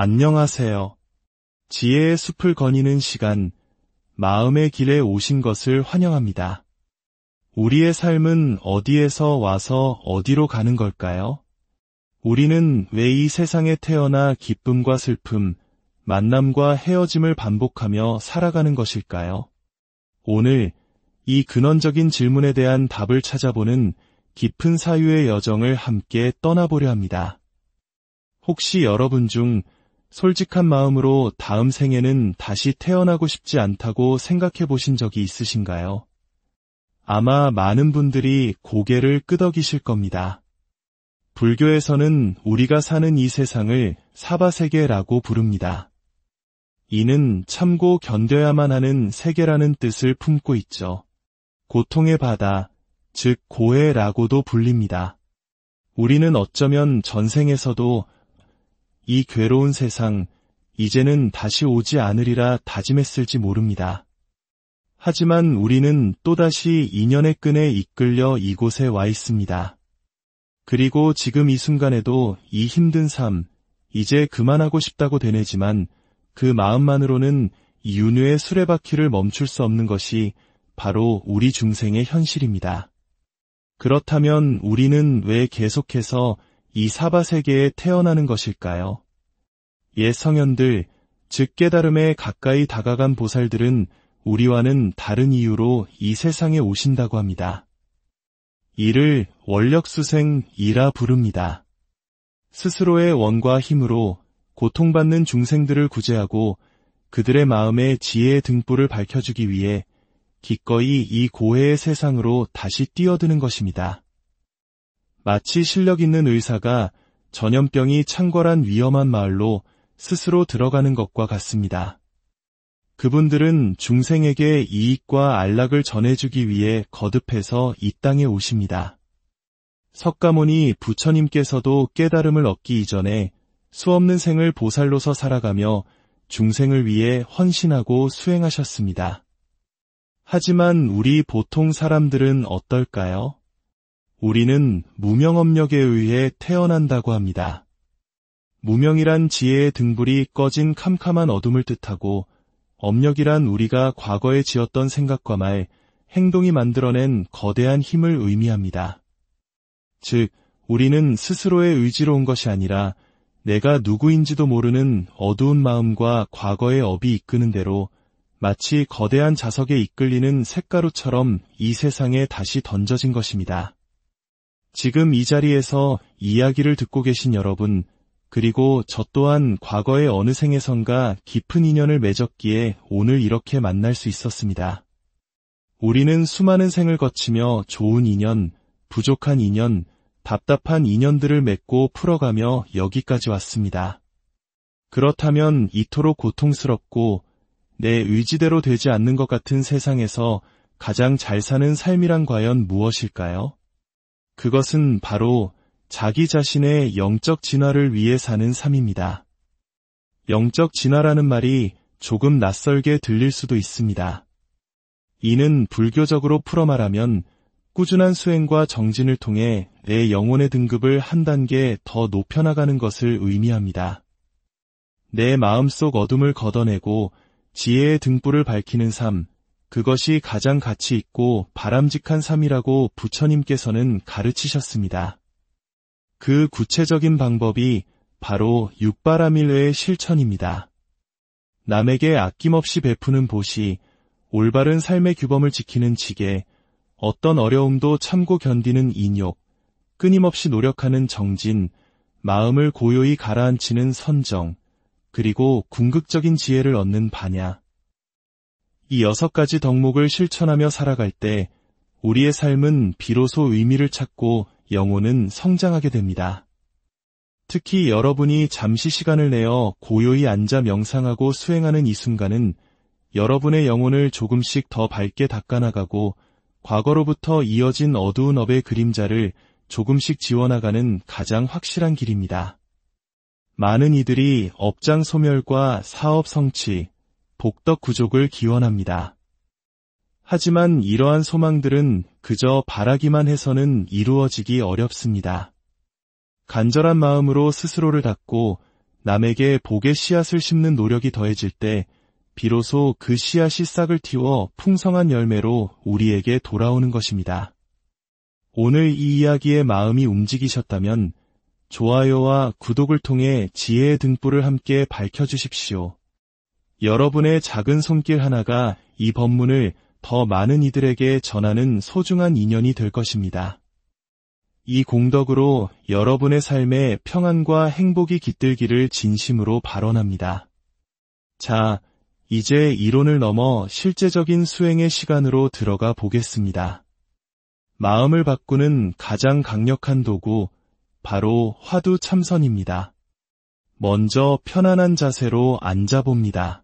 안녕하세요. 지혜의 숲을 거니는 시간, 마음의 길에 오신 것을 환영합니다. 우리의 삶은 어디에서 와서 어디로 가는 걸까요? 우리는 왜 이 세상에 태어나 기쁨과 슬픔, 만남과 헤어짐을 반복하며 살아가는 것일까요? 오늘 이 근원적인 질문에 대한 답을 찾아보는 깊은 사유의 여정을 함께 떠나보려 합니다. 혹시 여러분 중 솔직한 마음으로 다음 생에는 다시 태어나고 싶지 않다고 생각해 보신 적이 있으신가요? 아마 많은 분들이 고개를 끄덕이실 겁니다. 불교에서는 우리가 사는 이 세상을 사바세계라고 부릅니다. 이는 참고 견뎌야만 하는 세계라는 뜻을 품고 있죠. 고통의 바다, 즉 고해라고도 불립니다. 우리는 어쩌면 전생에서도 이 괴로운 세상, 이제는 다시 오지 않으리라 다짐했을지 모릅니다. 하지만 우리는 또다시 인연의 끈에 이끌려 이곳에 와 있습니다. 그리고 지금 이 순간에도 이 힘든 삶, 이제 그만하고 싶다고 되뇌지만 그 마음만으로는 윤회의 수레바퀴를 멈출 수 없는 것이 바로 우리 중생의 현실입니다. 그렇다면 우리는 왜 계속해서 이 사바세계에 태어나는 것일까요? 옛 성현들, 즉 깨달음에 가까이 다가간 보살들은 우리와는 다른 이유로 이 세상에 오신다고 합니다. 이를 원력수생이라 부릅니다. 스스로의 원과 힘으로 고통받는 중생들을 구제하고 그들의 마음에 지혜의 등불을 밝혀주기 위해 기꺼이 이 고해의 세상으로 다시 뛰어드는 것입니다. 마치 실력 있는 의사가 전염병이 창궐한 위험한 마을로 스스로 들어가는 것과 같습니다. 그분들은 중생에게 이익과 안락을 전해주기 위해 거듭해서 이 땅에 오십니다. 석가모니 부처님께서도 깨달음을 얻기 이전에 수없는 생을 보살로서 살아가며 중생을 위해 헌신하고 수행하셨습니다. 하지만 우리 보통 사람들은 어떨까요? 우리는 무명업력에 의해 태어난다고 합니다. 무명이란 지혜의 등불이 꺼진 캄캄한 어둠을 뜻하고 업력이란 우리가 과거에 지었던 생각과 말, 행동이 만들어낸 거대한 힘을 의미합니다. 즉, 우리는 스스로의 의지로 온 것이 아니라 내가 누구인지도 모르는 어두운 마음과 과거의 업이 이끄는 대로 마치 거대한 자석에 이끌리는 쇳가루처럼 이 세상에 다시 던져진 것입니다. 지금 이 자리에서 이야기를 듣고 계신 여러분, 그리고 저 또한 과거의 어느 생에선가 깊은 인연을 맺었기에 오늘 이렇게 만날 수 있었습니다. 우리는 수많은 생을 거치며 좋은 인연, 부족한 인연, 답답한 인연들을 맺고 풀어가며 여기까지 왔습니다. 그렇다면 이토록 고통스럽고 내 의지대로 되지 않는 것 같은 세상에서 가장 잘 사는 삶이란 과연 무엇일까요? 그것은 바로 자기 자신의 영적 진화를 위해 사는 삶입니다. 영적 진화라는 말이 조금 낯설게 들릴 수도 있습니다. 이는 불교적으로 풀어 말하면 꾸준한 수행과 정진을 통해 내 영혼의 등급을 한 단계 더 높여나가는 것을 의미합니다. 내 마음속 어둠을 걷어내고 지혜의 등불을 밝히는 삶, 그것이 가장 가치 있고 바람직한 삶이라고 부처님께서는 가르치셨습니다. 그 구체적인 방법이 바로 육바라밀의 실천입니다. 남에게 아낌없이 베푸는 보시, 올바른 삶의 규범을 지키는 지계, 어떤 어려움도 참고 견디는 인욕, 끊임없이 노력하는 정진, 마음을 고요히 가라앉히는 선정, 그리고 궁극적인 지혜를 얻는 반야. 이 6가지 덕목을 실천하며 살아갈 때 우리의 삶은 비로소 의미를 찾고 영혼은 성장하게 됩니다. 특히 여러분이 잠시 시간을 내어 고요히 앉아 명상하고 수행하는 이 순간은 여러분의 영혼을 조금씩 더 밝게 닦아나가고 과거로부터 이어진 어두운 업의 그림자를 조금씩 지워나가는 가장 확실한 길입니다. 많은 이들이 업장 소멸과 사업 성취, 복덕 구족을 기원합니다. 하지만 이러한 소망들은 그저 바라기만 해서는 이루어지기 어렵습니다. 간절한 마음으로 스스로를 닦고 남에게 복의 씨앗을 심는 노력이 더해질 때 비로소 그 씨앗이 싹을 틔워 풍성한 열매로 우리에게 돌아오는 것입니다. 오늘 이 이야기에 마음이 움직이셨다면 좋아요와 구독을 통해 지혜의 등불을 함께 밝혀주십시오. 여러분의 작은 손길 하나가 이 법문을 더 많은 이들에게 전하는 소중한 인연이 될 것입니다. 이 공덕으로 여러분의 삶에 평안과 행복이 깃들기를 진심으로 발언합니다. 자, 이제 이론을 넘어 실제적인 수행의 시간으로 들어가 보겠습니다. 마음을 바꾸는 가장 강력한 도구, 바로 화두 참선입니다. 먼저 편안한 자세로 앉아봅니다.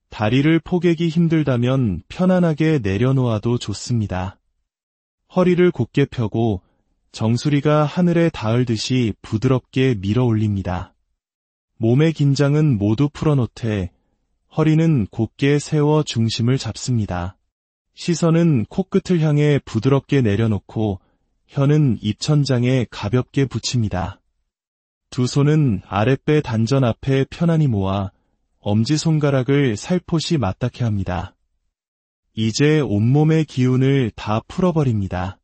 다리를 포개기 힘들다면 편안하게 내려놓아도 좋습니다. 허리를 곧게 펴고 정수리가 하늘에 닿을 듯이 부드럽게 밀어 올립니다. 몸의 긴장은 모두 풀어놓되 허리는 곧게 세워 중심을 잡습니다. 시선은 코끝을 향해 부드럽게 내려놓고 혀는 입천장에 가볍게 붙입니다. 두 손은 아랫배 단전 앞에 편안히 모아 엄지손가락을 살포시 맞닿게 합니다. 이제 온몸의 기운을 다 풀어버립니다.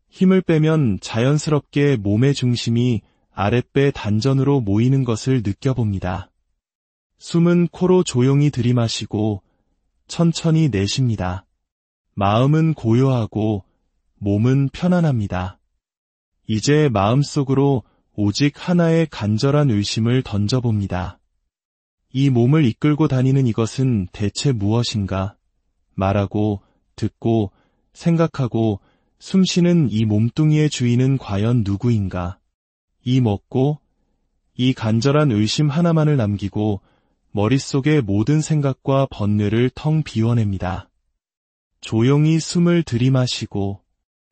힘을 빼면 자연스럽게 몸의 중심이 아랫배 단전으로 모이는 것을 느껴봅니다. 숨은 코로 조용히 들이마시고 천천히 내쉽니다. 마음은 고요하고 몸은 편안합니다. 이제 마음속으로 오직 하나의 간절한 의심을 던져봅니다. 이 몸을 이끌고 다니는 이것은 대체 무엇인가? 말하고, 듣고, 생각하고, 숨쉬는 이 몸뚱이의 주인은 과연 누구인가? 이 먹고, 이 간절한 의심 하나만을 남기고 머릿속의 모든 생각과 번뇌를 텅 비워냅니다. 조용히 숨을 들이마시고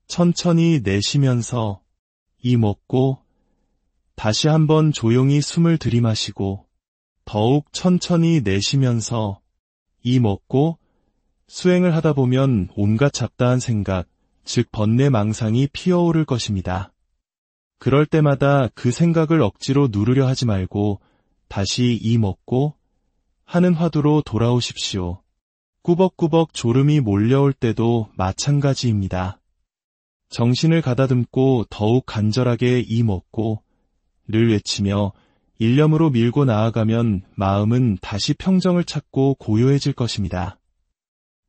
천천히 내쉬면서 이 먹고 다시 한번 조용히 숨을 들이마시고 더욱 천천히 내쉬면서 이 먹고 수행을 하다 보면 온갖 잡다한 생각, 즉 번뇌 망상이 피어오를 것입니다. 그럴 때마다 그 생각을 억지로 누르려 하지 말고 다시 이 먹고 하는 화두로 돌아오십시오. 꾸벅꾸벅 졸음이 몰려올 때도 마찬가지입니다. 정신을 가다듬고 더욱 간절하게 이 먹고 를 외치며 일념으로 밀고 나아가면 마음은 다시 평정을 찾고 고요해질 것입니다.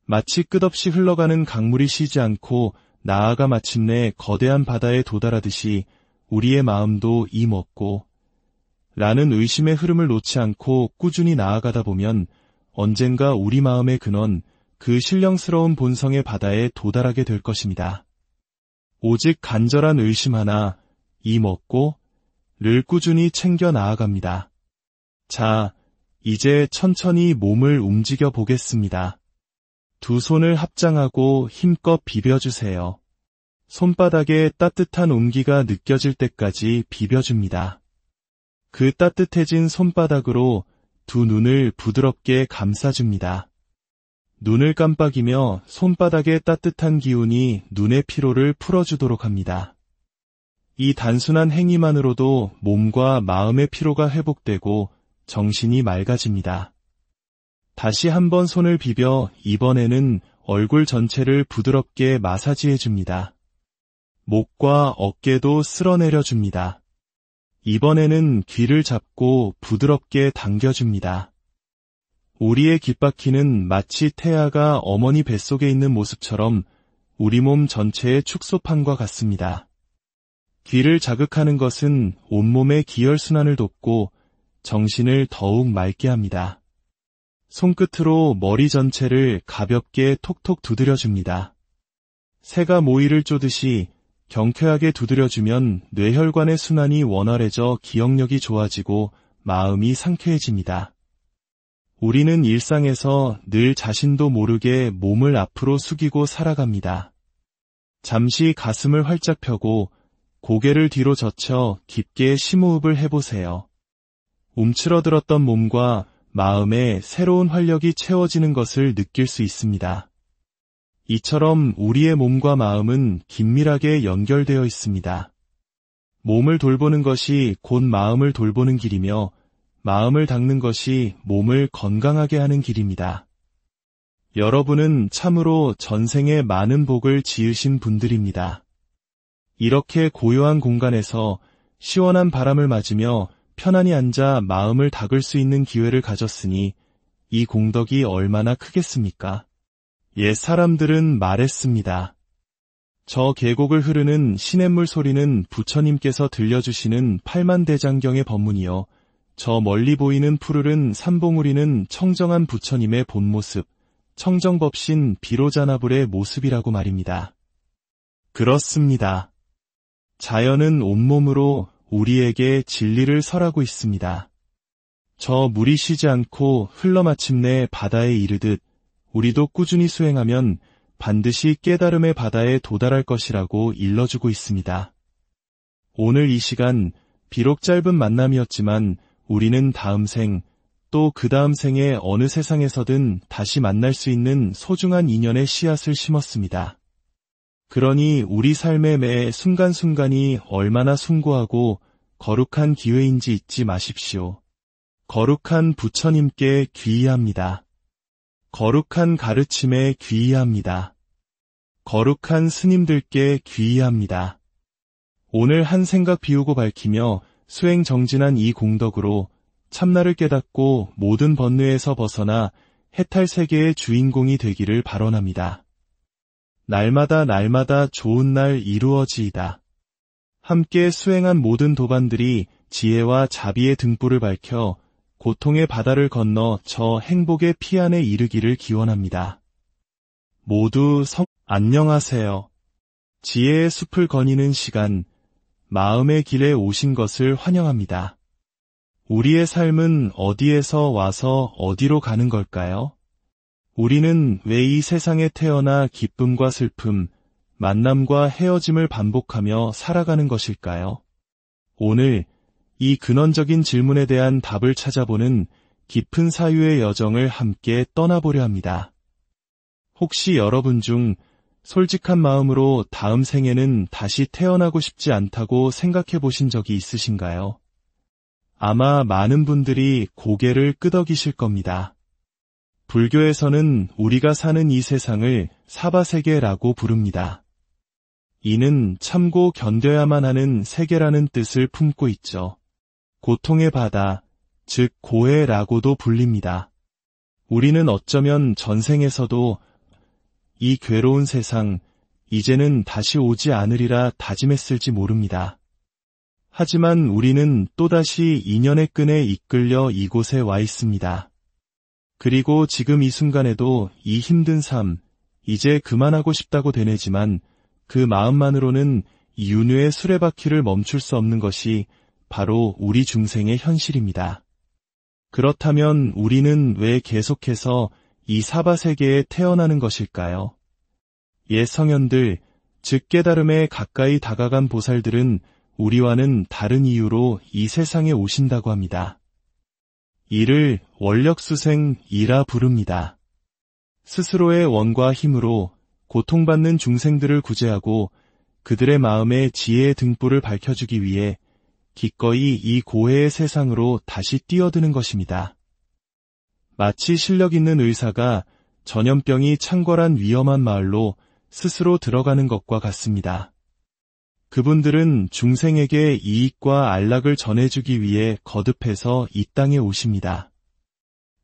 마치 끝없이 흘러가는 강물이 쉬지 않고 나아가 마침내 거대한 바다에 도달하듯이 우리의 마음도 이 먹고 라는 의심의 흐름을 놓지 않고 꾸준히 나아가다 보면 언젠가 우리 마음의 근원, 그 신령스러운 본성의 바다에 도달하게 될 것입니다. 오직 간절한 의심 하나, 이 먹고 를 꾸준히 챙겨 나아갑니다. 자, 이제 천천히 몸을 움직여 보겠습니다. 두 손을 합장하고 힘껏 비벼주세요. 손바닥에 따뜻한 온기가 느껴질 때까지 비벼줍니다. 그 따뜻해진 손바닥으로 두 눈을 부드럽게 감싸줍니다. 눈을 깜빡이며 손바닥의 따뜻한 기운이 눈의 피로를 풀어주도록 합니다. 이 단순한 행위만으로도 몸과 마음의 피로가 회복되고 정신이 맑아집니다. 다시 한번 손을 비벼 이번에는 얼굴 전체를 부드럽게 마사지해줍니다. 목과 어깨도 쓸어내려줍니다. 이번에는 귀를 잡고 부드럽게 당겨줍니다. 우리의 귓바퀴는 마치 태아가 어머니 뱃속에 있는 모습처럼 우리 몸 전체의 축소판과 같습니다. 귀를 자극하는 것은 온몸의 기혈순환을 돕고 정신을 더욱 맑게 합니다. 손끝으로 머리 전체를 가볍게 톡톡 두드려줍니다. 새가 모이를 쪼듯이 경쾌하게 두드려주면 뇌혈관의 순환이 원활해져 기억력이 좋아지고 마음이 상쾌해집니다. 우리는 일상에서 늘 자신도 모르게 몸을 앞으로 숙이고 살아갑니다. 잠시 가슴을 활짝 펴고 고개를 뒤로 젖혀 깊게 심호흡을 해보세요. 움츠러들었던 몸과 마음에 새로운 활력이 채워지는 것을 느낄 수 있습니다. 이처럼 우리의 몸과 마음은 긴밀하게 연결되어 있습니다. 몸을 돌보는 것이 곧 마음을 돌보는 길이며 마음을 닦는 것이 몸을 건강하게 하는 길입니다. 여러분은 참으로 전생에 많은 복을 지으신 분들입니다. 이렇게 고요한 공간에서 시원한 바람을 맞으며 편안히 앉아 마음을 닦을 수 있는 기회를 가졌으니 이 공덕이 얼마나 크겠습니까? 옛 사람들은 말했습니다. 저 계곡을 흐르는 시냇물 소리는 부처님께서 들려주시는 팔만대장경의 법문이요. 저 멀리 보이는 푸르른 삼봉우리는 청정한 부처님의 본모습, 청정법신 비로자나불의 모습이라고 말입니다. 그렇습니다. 자연은 온몸으로 우리에게 진리를 설하고 있습니다. 저 물이 쉬지 않고 흘러 마침내 바다에 이르듯 우리도 꾸준히 수행하면 반드시 깨달음의 바다에 도달할 것이라고 일러주고 있습니다. 오늘 이 시간 비록 짧은 만남이었지만 우리는 다음 생, 또 그 다음 생에 어느 세상에서든 다시 만날 수 있는 소중한 인연의 씨앗을 심었습니다. 그러니 우리 삶의 매 순간순간이 얼마나 숭고하고 거룩한 기회인지 잊지 마십시오. 거룩한 부처님께 귀의합니다. 거룩한 가르침에 귀의합니다. 거룩한 스님들께 귀의합니다. 오늘 한 생각 비우고 밝히며 수행 정진한 이 공덕으로 참나를 깨닫고 모든 번뇌에서 벗어나 해탈 세계의 주인공이 되기를 발언합니다. 날마다 좋은 날 이루어지이다. 함께 수행한 모든 도반들이 지혜와 자비의 등불을 밝혀 고통의 바다를 건너 저 행복의 피안에 이르기를 기원합니다. 모두 안녕하세요. 지혜의 숲을 거니는 시간, 마음의 길에 오신 것을 환영합니다. 우리의 삶은 어디에서 와서 어디로 가는 걸까요? 우리는 왜 이 세상에 태어나 기쁨과 슬픔, 만남과 헤어짐을 반복하며 살아가는 것일까요? 오늘 이 근원적인 질문에 대한 답을 찾아보는 깊은 사유의 여정을 함께 떠나보려 합니다. 혹시 여러분 중 솔직한 마음으로 다음 생에는 다시 태어나고 싶지 않다고 생각해 보신 적이 있으신가요? 아마 많은 분들이 고개를 끄덕이실 겁니다. 불교에서는 우리가 사는 이 세상을 사바세계라고 부릅니다. 이는 참고 견뎌야만 하는 세계라는 뜻을 품고 있죠. 고통의 바다, 즉 고해라고도 불립니다. 우리는 어쩌면 전생에서도 이 괴로운 세상, 이제는 다시 오지 않으리라 다짐했을지 모릅니다. 하지만 우리는 또다시 인연의 끈에 이끌려 이곳에 와 있습니다. 그리고 지금 이 순간에도 이 힘든 삶, 이제 그만하고 싶다고 되뇌지만 그 마음만으로는 이 윤회의 수레바퀴를 멈출 수 없는 것이 바로 우리 중생의 현실입니다. 그렇다면 우리는 왜 계속해서 이 사바세계에 태어나는 것일까요? 옛 성현들, 즉 깨달음에 가까이 다가간 보살들은 우리와는 다른 이유로 이 세상에 오신다고 합니다. 이를 원력수생이라 부릅니다. 스스로의 원과 힘으로 고통받는 중생들을 구제하고 그들의 마음에 지혜의 등불을 밝혀주기 위해 기꺼이 이 고해의 세상으로 다시 뛰어드는 것입니다. 마치 실력 있는 의사가 전염병이 창궐한 위험한 마을로 스스로 들어가는 것과 같습니다. 그분들은 중생에게 이익과 안락을 전해주기 위해 거듭해서 이 땅에 오십니다.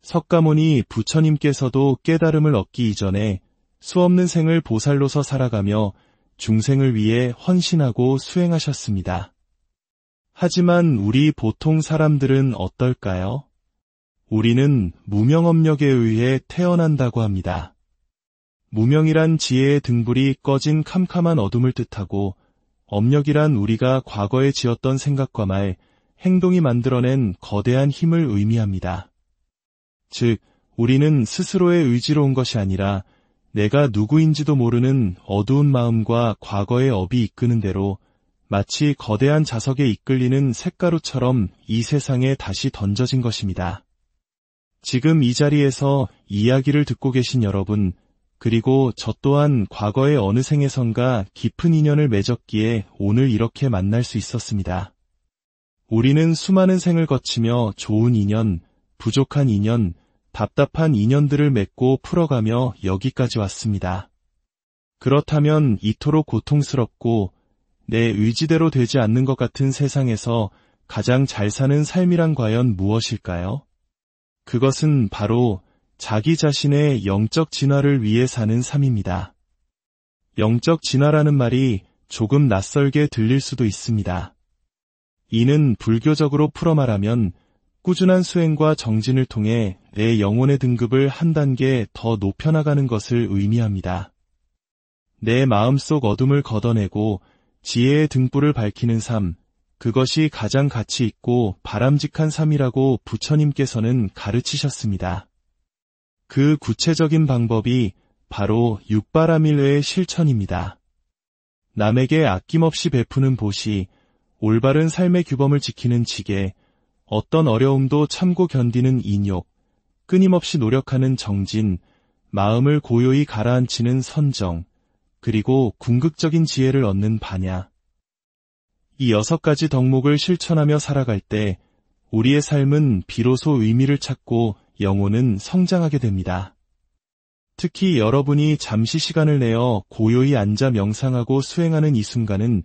석가모니 부처님께서도 깨달음을 얻기 이전에 수없는 생을 보살로서 살아가며 중생을 위해 헌신하고 수행하셨습니다. 하지만 우리 보통 사람들은 어떨까요? 우리는 무명업력에 의해 태어난다고 합니다. 무명이란 지혜의 등불이 꺼진 캄캄한 어둠을 뜻하고 업력이란 우리가 과거에 지었던 생각과 말, 행동이 만들어낸 거대한 힘을 의미합니다. 즉, 우리는 스스로의 의지로 온 것이 아니라 내가 누구인지도 모르는 어두운 마음과 과거의 업이 이끄는 대로 마치 거대한 자석에 이끌리는 쇳가루처럼 이 세상에 다시 던져진 것입니다. 지금 이 자리에서 이야기를 듣고 계신 여러분, 그리고 저 또한 과거의 어느 생에선가 깊은 인연을 맺었기에 오늘 이렇게 만날 수 있었습니다. 우리는 수많은 생을 거치며 좋은 인연, 부족한 인연, 답답한 인연들을 맺고 풀어가며 여기까지 왔습니다. 그렇다면 이토록 고통스럽고 내 의지대로 되지 않는 것 같은 세상에서 가장 잘 사는 삶이란 과연 무엇일까요? 그것은 바로 자기 자신의 영적 진화를 위해 사는 삶입니다. 영적 진화라는 말이 조금 낯설게 들릴 수도 있습니다. 이는 불교적으로 풀어 말하면 꾸준한 수행과 정진을 통해 내 영혼의 등급을 한 단계 더 높여나가는 것을 의미합니다. 내 마음속 어둠을 걷어내고 지혜의 등불을 밝히는 삶, 그것이 가장 가치 있고 바람직한 삶이라고 부처님께서는 가르치셨습니다. 그 구체적인 방법이 바로 육바라밀의 실천입니다. 남에게 아낌없이 베푸는 보시, 올바른 삶의 규범을 지키는 지계, 어떤 어려움도 참고 견디는 인욕, 끊임없이 노력하는 정진, 마음을 고요히 가라앉히는 선정, 그리고 궁극적인 지혜를 얻는 반야. 이 6가지 덕목을 실천하며 살아갈 때 우리의 삶은 비로소 의미를 찾고 영혼은 성장하게 됩니다. 특히 여러분이 잠시 시간을 내어 고요히 앉아 명상하고 수행하는 이 순간은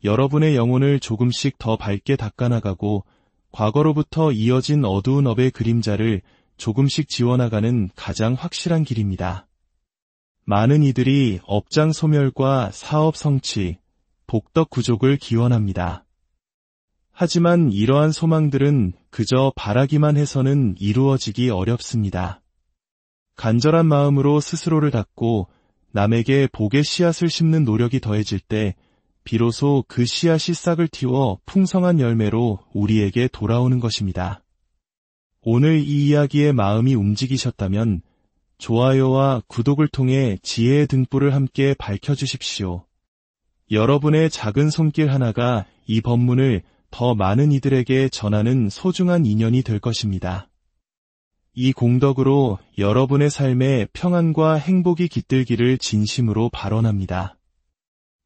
여러분의 영혼을 조금씩 더 밝게 닦아나가고 과거로부터 이어진 어두운 업의 그림자를 조금씩 지워나가는 가장 확실한 길입니다. 많은 이들이 업장 소멸과 사업 성취, 복덕 구족을 기원합니다. 하지만 이러한 소망들은 그저 바라기만 해서는 이루어지기 어렵습니다. 간절한 마음으로 스스로를 닦고 남에게 복의 씨앗을 심는 노력이 더해질 때 비로소 그 씨앗이 싹을 틔워 풍성한 열매로 우리에게 돌아오는 것입니다. 오늘 이 이야기에 마음이 움직이셨다면 좋아요와 구독을 통해 지혜의 등불을 함께 밝혀주십시오. 여러분의 작은 손길 하나가 이 법문을 더 많은 이들에게 전하는 소중한 인연이 될 것입니다. 이 공덕으로 여러분의 삶에 평안과 행복이 깃들기를 진심으로 발언합니다.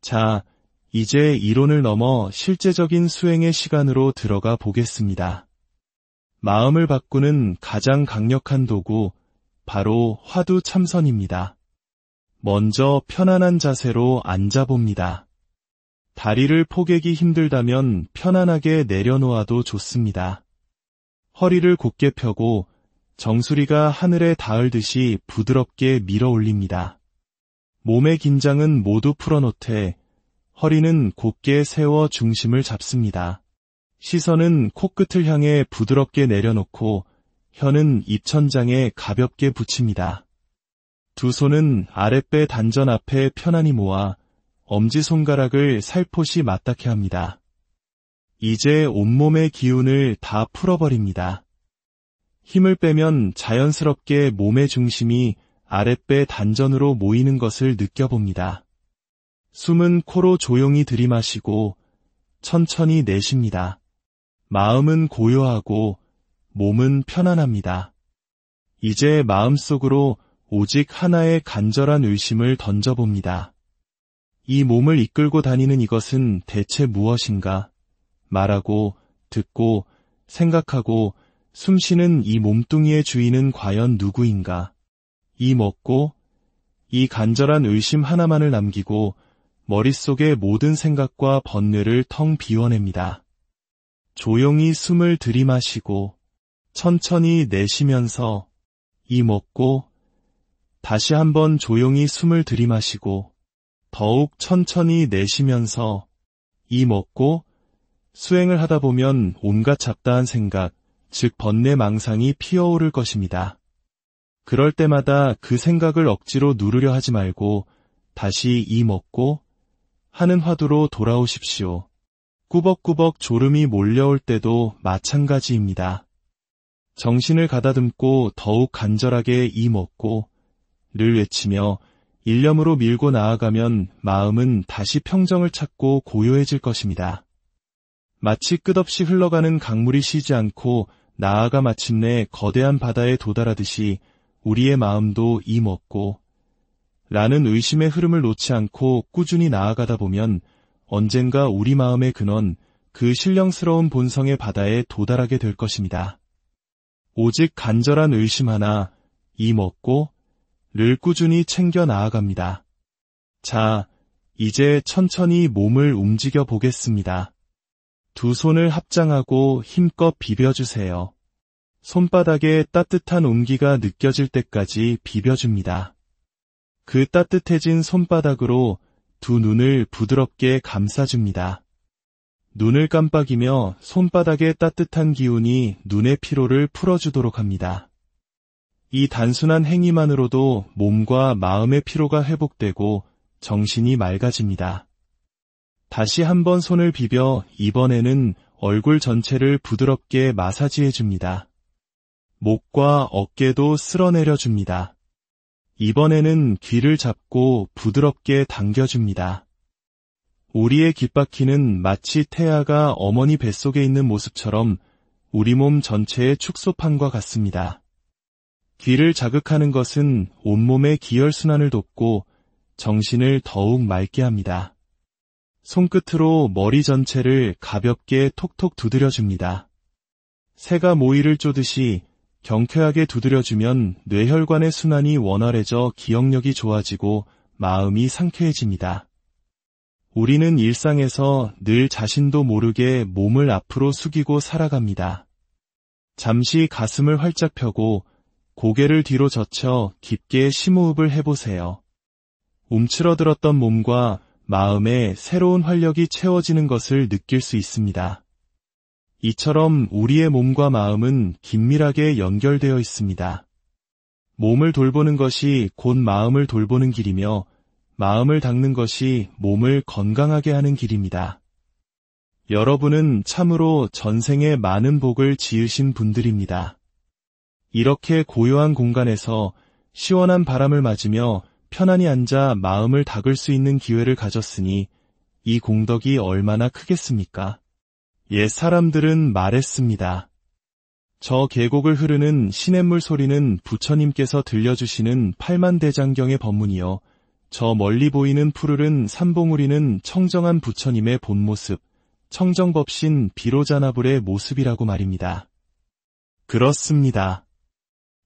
자, 이제 이론을 넘어 실제적인 수행의 시간으로 들어가 보겠습니다. 마음을 바꾸는 가장 강력한 도구, 바로 화두 참선입니다. 먼저 편안한 자세로 앉아봅니다. 다리를 포개기 힘들다면 편안하게 내려놓아도 좋습니다. 허리를 곧게 펴고 정수리가 하늘에 닿을듯이 부드럽게 밀어 올립니다. 몸의 긴장은 모두 풀어놓되 허리는 곧게 세워 중심을 잡습니다. 시선은 코끝을 향해 부드럽게 내려놓고 혀는 입천장에 가볍게 붙입니다. 두 손은 아랫배 단전 앞에 편안히 모아 엄지손가락을 살포시 맞닿게 합니다. 이제 온몸의 기운을 다 풀어버립니다. 힘을 빼면 자연스럽게 몸의 중심이 아랫배 단전으로 모이는 것을 느껴봅니다. 숨은 코로 조용히 들이마시고 천천히 내쉽니다. 마음은 고요하고 몸은 편안합니다. 이제 마음속으로 오직 하나의 간절한 의심을 던져봅니다. 이 몸을 이끌고 다니는 이것은 대체 무엇인가? 말하고, 듣고, 생각하고, 숨쉬는 이 몸뚱이의 주인은 과연 누구인가? 이 먹고, 이 간절한 의심 하나만을 남기고 머릿속의 모든 생각과 번뇌를 텅 비워냅니다. 조용히 숨을 들이마시고 천천히 내쉬면서 이 먹고 다시 한번 조용히 숨을 들이마시고 더욱 천천히 내쉬면서 이 먹고 수행을 하다 보면 온갖 잡다한 생각, 즉 번뇌 망상이 피어오를 것입니다. 그럴 때마다 그 생각을 억지로 누르려 하지 말고 다시 이 먹고 하는 화두로 돌아오십시오. 꾸벅꾸벅 졸음이 몰려올 때도 마찬가지입니다. 정신을 가다듬고 더욱 간절하게 이 먹고 를 외치며 일념으로 밀고 나아가면 마음은 다시 평정을 찾고 고요해질 것입니다. 마치 끝없이 흘러가는 강물이 쉬지 않고 나아가 마침내 거대한 바다에 도달하듯이 우리의 마음도 이 먹고 라는 의심의 흐름을 놓지 않고 꾸준히 나아가다 보면 언젠가 우리 마음의 근원, 그 신령스러운 본성의 바다에 도달하게 될 것입니다. 오직 간절한 의심 하나, 이 먹고, 를 꾸준히 챙겨 나아갑니다. 자, 이제 천천히 몸을 움직여 보겠습니다. 두 손을 합장하고 힘껏 비벼주세요. 손바닥에 따뜻한 온기가 느껴질 때까지 비벼줍니다. 그 따뜻해진 손바닥으로 두 눈을 부드럽게 감싸줍니다. 눈을 깜빡이며 손바닥의 따뜻한 기운이 눈의 피로를 풀어주도록 합니다. 이 단순한 행위만으로도 몸과 마음의 피로가 회복되고 정신이 맑아집니다. 다시 한번 손을 비벼 이번에는 얼굴 전체를 부드럽게 마사지해줍니다. 목과 어깨도 쓸어내려줍니다. 이번에는 귀를 잡고 부드럽게 당겨줍니다. 우리의 귓바퀴는 마치 태아가 어머니 뱃속에 있는 모습처럼 우리 몸 전체의 축소판과 같습니다. 귀를 자극하는 것은 온몸의 기혈순환을 돕고 정신을 더욱 맑게 합니다. 손끝으로 머리 전체를 가볍게 톡톡 두드려줍니다. 새가 모이를 쪼듯이 경쾌하게 두드려주면 뇌혈관의 순환이 원활해져 기억력이 좋아지고 마음이 상쾌해집니다. 우리는 일상에서 늘 자신도 모르게 몸을 앞으로 숙이고 살아갑니다. 잠시 가슴을 활짝 펴고 고개를 뒤로 젖혀 깊게 심호흡을 해보세요. 움츠러들었던 몸과 마음에 새로운 활력이 채워지는 것을 느낄 수 있습니다. 이처럼 우리의 몸과 마음은 긴밀하게 연결되어 있습니다. 몸을 돌보는 것이 곧 마음을 돌보는 길이며 마음을 닦는 것이 몸을 건강하게 하는 길입니다. 여러분은 참으로 전생에 많은 복을 지으신 분들입니다. 이렇게 고요한 공간에서 시원한 바람을 맞으며 편안히 앉아 마음을 닦을 수 있는 기회를 가졌으니 이 공덕이 얼마나 크겠습니까? 옛 사람들은 말했습니다. 저 계곡을 흐르는 시냇물 소리는 부처님께서 들려주시는 팔만대장경의 법문이요. 저 멀리 보이는 푸르른 삼봉우리는 청정한 부처님의 본모습, 청정법신 비로자나불의 모습이라고 말입니다. 그렇습니다.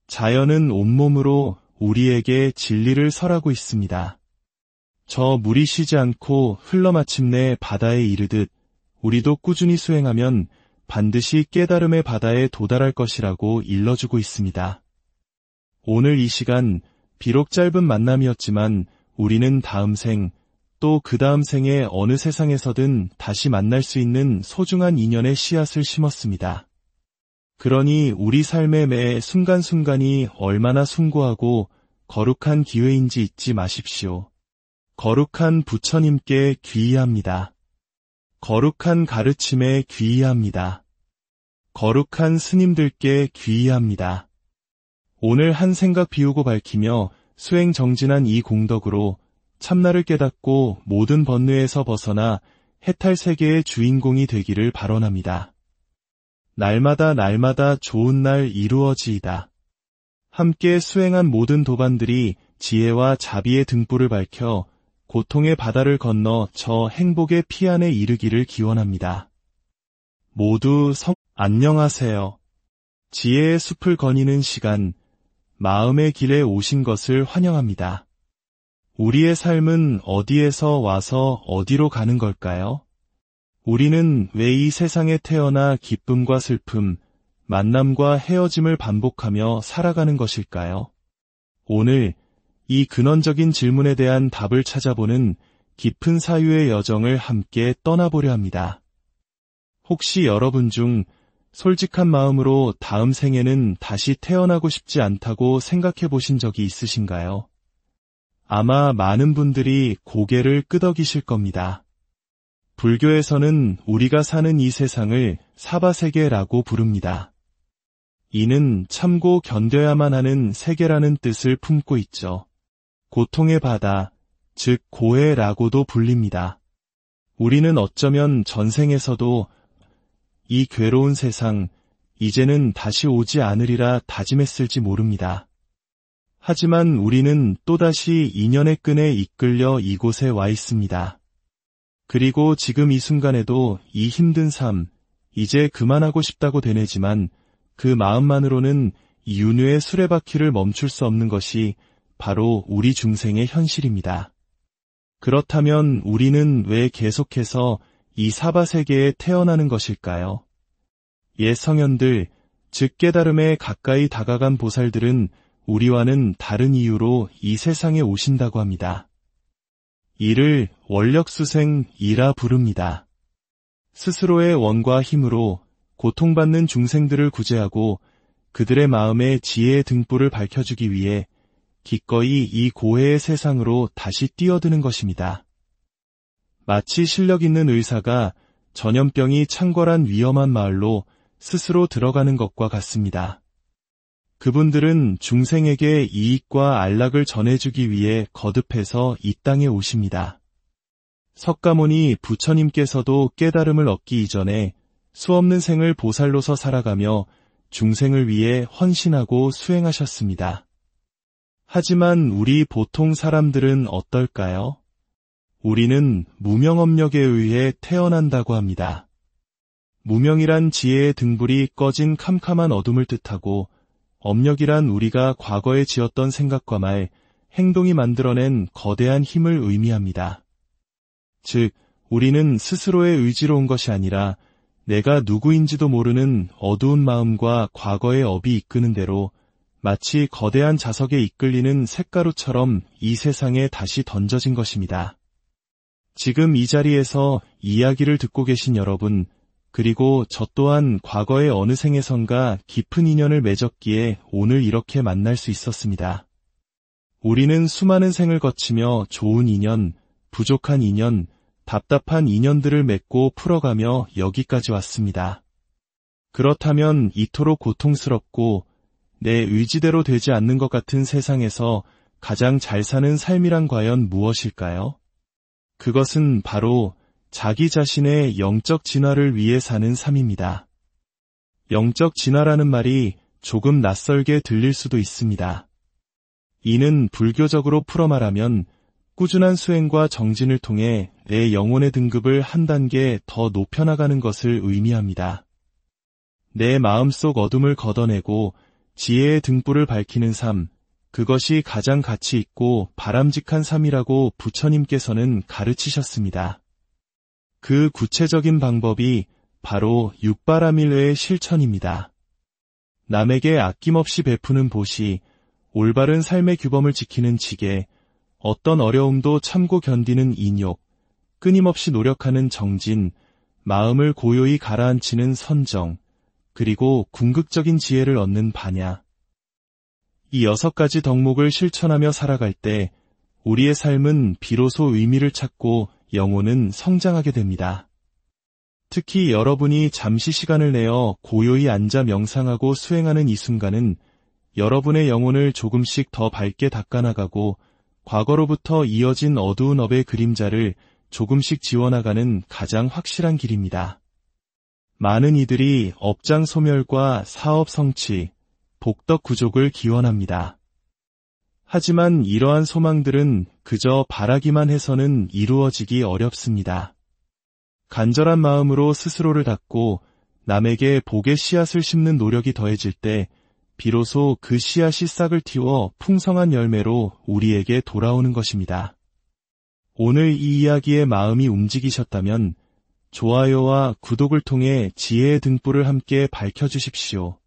자연은 온몸으로 우리에게 진리를 설하고 있습니다. 저 물이 쉬지 않고 흘러 마침내 바다에 이르듯 우리도 꾸준히 수행하면 반드시 깨달음의 바다에 도달할 것이라고 일러주고 있습니다. 오늘 이 시간 비록 짧은 만남이었지만 우리는 다음 생, 또 그 다음 생에 어느 세상에서든 다시 만날 수 있는 소중한 인연의 씨앗을 심었습니다. 그러니 우리 삶의 매 순간순간이 얼마나 숭고하고 거룩한 기회인지 잊지 마십시오. 거룩한 부처님께 귀의합니다. 거룩한 가르침에 귀의합니다. 거룩한 스님들께 귀의합니다. 오늘 한 생각 비우고 밝히며 수행 정진한 이 공덕으로 참나를 깨닫고 모든 번뇌에서 벗어나 해탈 세계의 주인공이 되기를 발언합니다. 날마다 좋은 날 이루어지이다. 함께 수행한 모든 도반들이 지혜와 자비의 등불을 밝혀 고통의 바다를 건너 저 행복의 피안에 이르기를 기원합니다. 모두 안녕하세요. 지혜의 숲을 거니는 시간, 마음의 길에 오신 것을 환영합니다. 우리의 삶은 어디에서 와서 어디로 가는 걸까요? 우리는 왜 이 세상에 태어나 기쁨과 슬픔, 만남과 헤어짐을 반복하며 살아가는 것일까요? 오늘 이 근원적인 질문에 대한 답을 찾아보는 깊은 사유의 여정을 함께 떠나보려 합니다. 혹시 여러분 중 솔직한 마음으로 다음 생에는 다시 태어나고 싶지 않다고 생각해 보신 적이 있으신가요? 아마 많은 분들이 고개를 끄덕이실 겁니다. 불교에서는 우리가 사는 이 세상을 사바세계라고 부릅니다. 이는 참고 견뎌야만 하는 세계라는 뜻을 품고 있죠. 고통의 바다, 즉 고해라고도 불립니다. 우리는 어쩌면 전생에서도 이 괴로운 세상, 이제는 다시 오지 않으리라 다짐했을지 모릅니다. 하지만 우리는 또다시 인연의 끈에 이끌려 이곳에 와 있습니다. 그리고 지금 이 순간에도 이 힘든 삶, 이제 그만하고 싶다고 되뇌지만 그 마음만으로는 이 윤회의 수레바퀴를 멈출 수 없는 것이 바로 우리 중생의 현실입니다. 그렇다면 우리는 왜 계속해서 이 사바세계에 태어나는 것일까요? 옛 성현들, 즉 깨달음에 가까이 다가간 보살들은 우리와는 다른 이유로 이 세상에 오신다고 합니다. 이를 원력수생이라 부릅니다. 스스로의 원과 힘으로 고통받는 중생들을 구제하고 그들의 마음에 지혜의 등불을 밝혀주기 위해 기꺼이 이 고해의 세상으로 다시 뛰어드는 것입니다. 마치 실력 있는 의사가 전염병이 창궐한 위험한 마을로 스스로 들어가는 것과 같습니다. 그분들은 중생에게 이익과 안락을 전해주기 위해 거듭해서 이 땅에 오십니다. 석가모니 부처님께서도 깨달음을 얻기 이전에 수없는 생을 보살로서 살아가며 중생을 위해 헌신하고 수행하셨습니다. 하지만 우리 보통 사람들은 어떨까요? 우리는 무명업력에 의해 태어난다고 합니다. 무명이란 지혜의 등불이 꺼진 캄캄한 어둠을 뜻하고 업력이란 우리가 과거에 지었던 생각과 말, 행동이 만들어낸 거대한 힘을 의미합니다. 즉, 우리는 스스로의 의지로 온 것이 아니라 내가 누구인지도 모르는 어두운 마음과 과거의 업이 이끄는 대로 마치 거대한 자석에 이끌리는 쇳가루처럼 이 세상에 다시 던져진 것입니다. 지금 이 자리에서 이야기를 듣고 계신 여러분, 그리고 저 또한 과거의 어느 생에선가 깊은 인연을 맺었기에 오늘 이렇게 만날 수 있었습니다. 우리는 수많은 생을 거치며 좋은 인연, 부족한 인연, 답답한 인연들을 맺고 풀어가며 여기까지 왔습니다. 그렇다면 이토록 고통스럽고 내 의지대로 되지 않는 것 같은 세상에서 가장 잘 사는 삶이란 과연 무엇일까요? 그것은 바로 자기 자신의 영적 진화를 위해 사는 삶입니다. 영적 진화라는 말이 조금 낯설게 들릴 수도 있습니다. 이는 불교적으로 풀어 말하면 꾸준한 수행과 정진을 통해 내 영혼의 등급을 한 단계 더 높여나가는 것을 의미합니다. 내 마음속 어둠을 걷어내고 지혜의 등불을 밝히는 삶, 그것이 가장 가치 있고 바람직한 삶이라고 부처님께서는 가르치셨습니다. 그 구체적인 방법이 바로 육바라밀의 실천입니다. 남에게 아낌없이 베푸는 보시, 올바른 삶의 규범을 지키는 지계, 어떤 어려움도 참고 견디는 인욕, 끊임없이 노력하는 정진, 마음을 고요히 가라앉히는 선정, 그리고 궁극적인 지혜를 얻는 반야. 이 6가지 덕목을 실천하며 살아갈 때 우리의 삶은 비로소 의미를 찾고 영혼은 성장하게 됩니다. 특히 여러분이 잠시 시간을 내어 고요히 앉아 명상하고 수행하는 이 순간은 여러분의 영혼을 조금씩 더 밝게 닦아나가고 과거로부터 이어진 어두운 업의 그림자를 조금씩 지워나가는 가장 확실한 길입니다. 많은 이들이 업장 소멸과 사업 성취, 복덕 구족을 기원합니다. 하지만 이러한 소망들은 그저 바라기만 해서는 이루어지기 어렵습니다. 간절한 마음으로 스스로를 닦고 남에게 복의 씨앗을 심는 노력이 더해질 때 비로소 그 씨앗이 싹을 틔워 풍성한 열매로 우리에게 돌아오는 것입니다. 오늘 이 이야기에 마음이 움직이셨다면 좋아요와 구독을 통해 지혜의 등불을 함께 밝혀주십시오.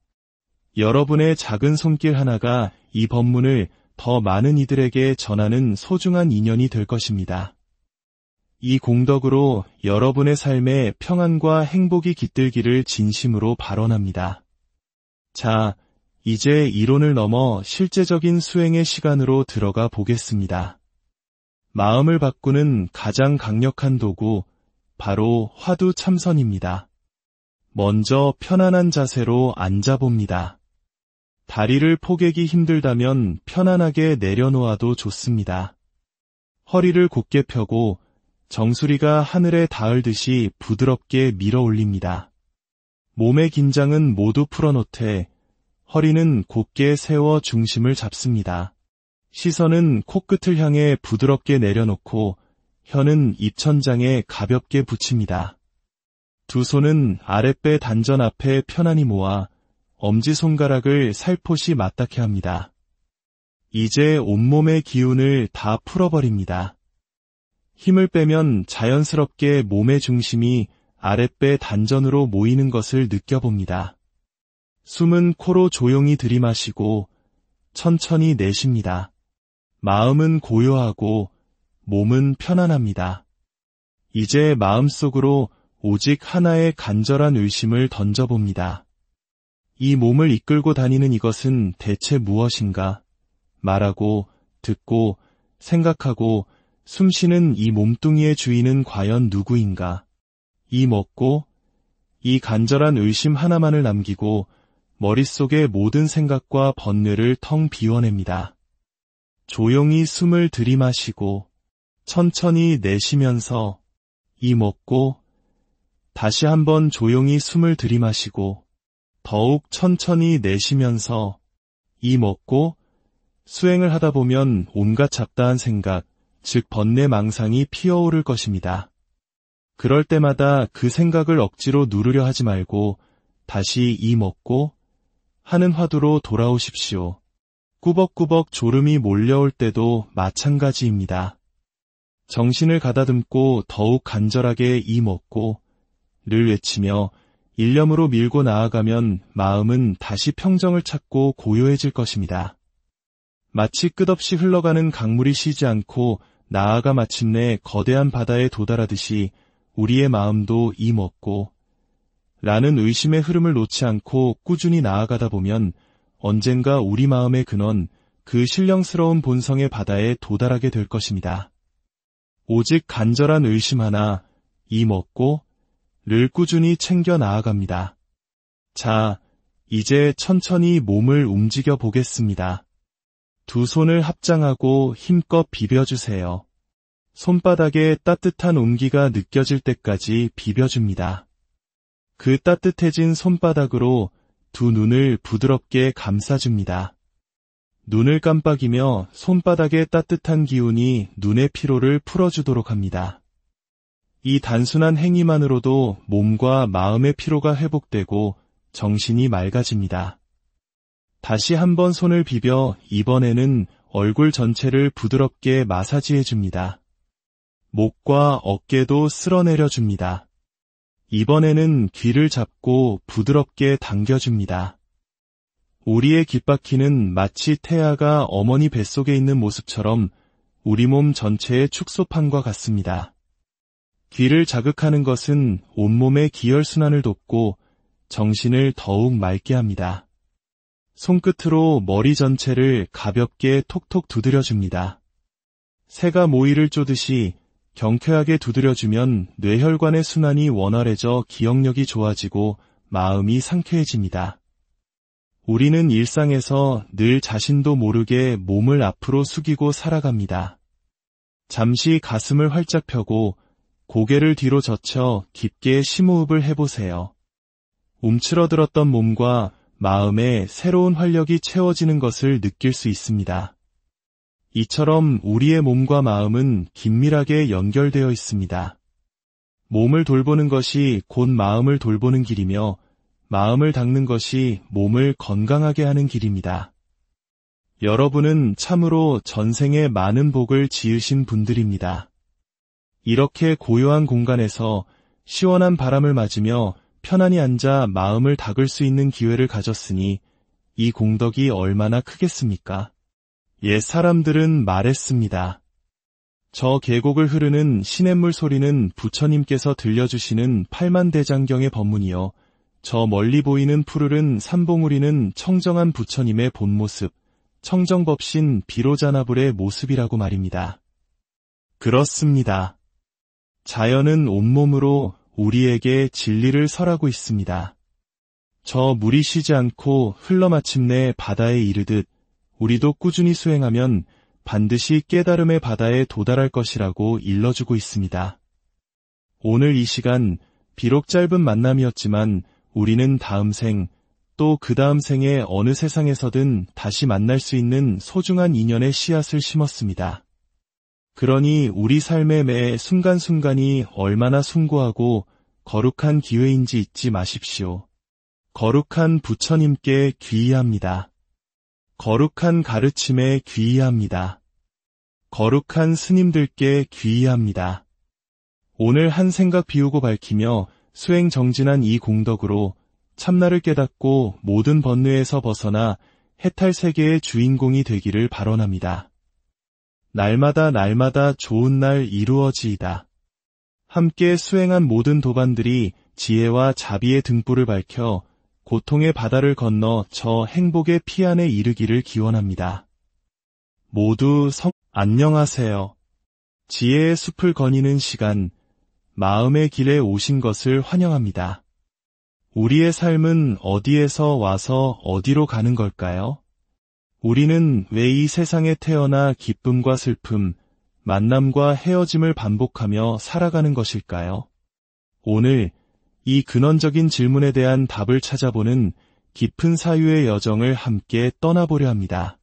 여러분의 작은 손길 하나가 이 법문을 더 많은 이들에게 전하는 소중한 인연이 될 것입니다. 이 공덕으로 여러분의 삶에 평안과 행복이 깃들기를 진심으로 발언합니다. 자, 이제 이론을 넘어 실제적인 수행의 시간으로 들어가 보겠습니다. 마음을 바꾸는 가장 강력한 도구, 바로 화두 참선입니다. 먼저 편안한 자세로 앉아봅니다. 다리를 포개기 힘들다면 편안하게 내려놓아도 좋습니다. 허리를 곧게 펴고 정수리가 하늘에 닿을듯이 부드럽게 밀어 올립니다. 몸의 긴장은 모두 풀어놓되 허리는 곧게 세워 중심을 잡습니다. 시선은 코끝을 향해 부드럽게 내려놓고 혀는 입천장에 가볍게 붙입니다. 두 손은 아랫배 단전 앞에 편안히 모아 엄지손가락을 살포시 맞닿게 합니다. 이제 온몸의 기운을 다 풀어버립니다. 힘을 빼면 자연스럽게 몸의 중심이 아랫배 단전으로 모이는 것을 느껴봅니다. 숨은 코로 조용히 들이마시고 천천히 내쉽니다. 마음은 고요하고 몸은 편안합니다. 이제 마음속으로 오직 하나의 간절한 의심을 던져봅니다. 이 몸을 이끌고 다니는 이것은 대체 무엇인가? 말하고, 듣고, 생각하고, 숨쉬는 이 몸뚱이의 주인은 과연 누구인가? 이 먹고, 이 간절한 의심 하나만을 남기고 머릿속의 모든 생각과 번뇌를 텅 비워냅니다. 조용히 숨을 들이마시고 천천히 내쉬면서 이 먹고 다시 한번 조용히 숨을 들이마시고 더욱 천천히 내쉬면서 이 먹고 수행을 하다 보면 온갖 잡다한 생각, 즉 번뇌망상이 피어오를 것입니다. 그럴 때마다 그 생각을 억지로 누르려 하지 말고 다시 이 먹고 하는 화두로 돌아오십시오. 꾸벅꾸벅 졸음이 몰려올 때도 마찬가지입니다. 정신을 가다듬고 더욱 간절하게 이 먹고 를 외치며 일념으로 밀고 나아가면 마음은 다시 평정을 찾고 고요해질 것입니다. 마치 끝없이 흘러가는 강물이 쉬지 않고 나아가 마침내 거대한 바다에 도달하듯이 우리의 마음도 이 먹고 라는 의심의 흐름을 놓지 않고 꾸준히 나아가다 보면 언젠가 우리 마음의 근원, 그 신령스러운 본성의 바다에 도달하게 될 것입니다. 오직 간절한 의심 하나, 이 먹고 를 꾸준히 챙겨 나아갑니다. 자, 이제 천천히 몸을 움직여 보겠습니다. 두 손을 합장하고 힘껏 비벼주세요. 손바닥에 따뜻한 온기가 느껴질 때까지 비벼줍니다. 그 따뜻해진 손바닥으로 두 눈을 부드럽게 감싸줍니다. 눈을 깜빡이며 손바닥의 따뜻한 기운이 눈의 피로를 풀어주도록 합니다. 이 단순한 행위만으로도 몸과 마음의 피로가 회복되고 정신이 맑아집니다. 다시 한번 손을 비벼 이번에는 얼굴 전체를 부드럽게 마사지해줍니다. 목과 어깨도 쓸어내려줍니다. 이번에는 귀를 잡고 부드럽게 당겨줍니다. 우리의 귓바퀴는 마치 태아가 어머니 뱃속에 있는 모습처럼 우리 몸 전체의 축소판과 같습니다. 귀를 자극하는 것은 온몸의 기혈순환을 돕고 정신을 더욱 맑게 합니다. 손끝으로 머리 전체를 가볍게 톡톡 두드려줍니다. 새가 모이를 쪼듯이 경쾌하게 두드려주면 뇌혈관의 순환이 원활해져 기억력이 좋아지고 마음이 상쾌해집니다. 우리는 일상에서 늘 자신도 모르게 몸을 앞으로 숙이고 살아갑니다. 잠시 가슴을 활짝 펴고 고개를 뒤로 젖혀 깊게 심호흡을 해보세요. 움츠러들었던 몸과 마음에 새로운 활력이 채워지는 것을 느낄 수 있습니다. 이처럼 우리의 몸과 마음은 긴밀하게 연결되어 있습니다. 몸을 돌보는 것이 곧 마음을 돌보는 길이며 마음을 닦는 것이 몸을 건강하게 하는 길입니다. 여러분은 참으로 전생에 많은 복을 지으신 분들입니다. 이렇게 고요한 공간에서 시원한 바람을 맞으며 편안히 앉아 마음을 닦을 수 있는 기회를 가졌으니 이 공덕이 얼마나 크겠습니까? 옛 사람들은 말했습니다. 저 계곡을 흐르는 시냇물 소리는 부처님께서 들려주시는 팔만대장경의 법문이요. 저 멀리 보이는 푸르른 삼봉우리는 청정한 부처님의 본모습, 청정법신 비로자나불의 모습이라고 말입니다. 그렇습니다. 자연은 온몸으로 우리에게 진리를 설하고 있습니다. 저 물이 쉬지 않고 흘러 마침내 바다에 이르듯 우리도 꾸준히 수행하면 반드시 깨달음의 바다에 도달할 것이라고 일러주고 있습니다. 오늘 이 시간 비록 짧은 만남이었지만 우리는 다음 생, 또 그 다음 생에 어느 세상에서든 다시 만날 수 있는 소중한 인연의 씨앗을 심었습니다. 그러니 우리 삶의 매 순간순간이 얼마나 숭고하고 거룩한 기회인지 잊지 마십시오. 거룩한 부처님께 귀의합니다. 거룩한 가르침에 귀의합니다. 거룩한 스님들께 귀의합니다. 오늘 한 생각 비우고 밝히며 수행 정진한 이 공덕으로 참나를 깨닫고 모든 번뇌에서 벗어나 해탈 세계의 주인공이 되기를 발언합니다. 날마다 날마다 좋은 날 이루어지이다. 함께 수행한 모든 도반들이 지혜와 자비의 등불을 밝혀 고통의 바다를 건너 저 행복의 피안에 이르기를 기원합니다. 모두 안녕하세요. 지혜의 숲을 거니는 시간, 마음의 길에 오신 것을 환영합니다. 우리의 삶은 어디에서 와서 어디로 가는 걸까요? 우리는 왜 이 세상에 태어나 기쁨과 슬픔, 만남과 헤어짐을 반복하며 살아가는 것일까요? 오늘 이 근원적인 질문에 대한 답을 찾아보는 깊은 사유의 여정을 함께 떠나보려 합니다.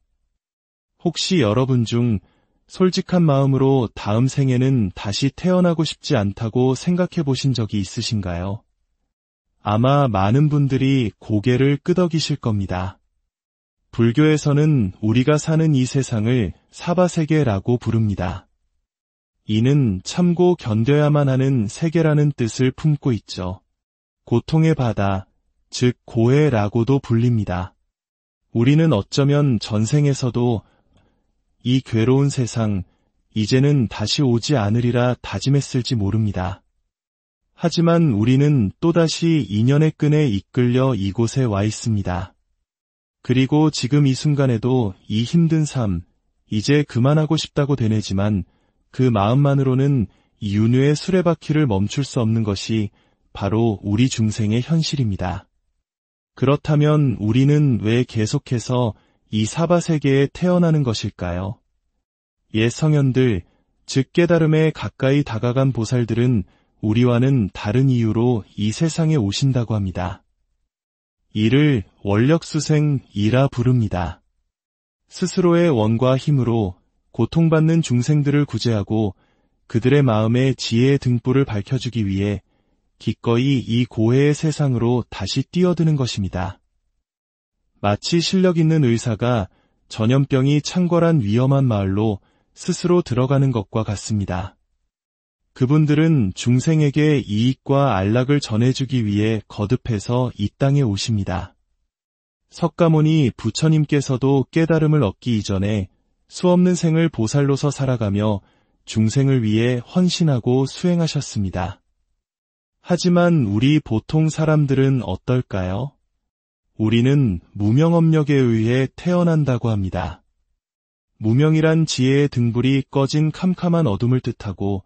혹시 여러분 중 솔직한 마음으로 다음 생에는 다시 태어나고 싶지 않다고 생각해 보신 적이 있으신가요? 아마 많은 분들이 고개를 끄덕이실 겁니다. 불교에서는 우리가 사는 이 세상을 사바세계라고 부릅니다. 이는 참고 견뎌야만 하는 세계라는 뜻을 품고 있죠. 고통의 바다, 즉 고해라고도 불립니다. 우리는 어쩌면 전생에서도 이 괴로운 세상, 이제는 다시 오지 않으리라 다짐했을지 모릅니다. 하지만 우리는 또다시 인연의 끈에 이끌려 이곳에 와 있습니다. 그리고 지금 이 순간에도 이 힘든 삶, 이제 그만하고 싶다고 되뇌지만 그 마음만으로는 이 윤회의 수레바퀴를 멈출 수 없는 것이 바로 우리 중생의 현실입니다. 그렇다면 우리는 왜 계속해서 이 사바세계에 태어나는 것일까요? 옛 성현들, 즉 깨달음에 가까이 다가간 보살들은 우리와는 다른 이유로 이 세상에 오신다고 합니다. 이를 원력수생이라 부릅니다. 스스로의 원과 힘으로 고통받는 중생들을 구제하고 그들의 마음에 지혜의 등불을 밝혀주기 위해 기꺼이 이 고해의 세상으로 다시 뛰어드는 것입니다. 마치 실력 있는 의사가 전염병이 창궐한 위험한 마을로 스스로 들어가는 것과 같습니다. 그분들은 중생에게 이익과 안락을 전해주기 위해 거듭해서 이 땅에 오십니다. 석가모니 부처님께서도 깨달음을 얻기 이전에 수없는 생을 보살로서 살아가며 중생을 위해 헌신하고 수행하셨습니다. 하지만 우리 보통 사람들은 어떨까요? 우리는 무명업력에 의해 태어난다고 합니다. 무명이란 지혜의 등불이 꺼진 캄캄한 어둠을 뜻하고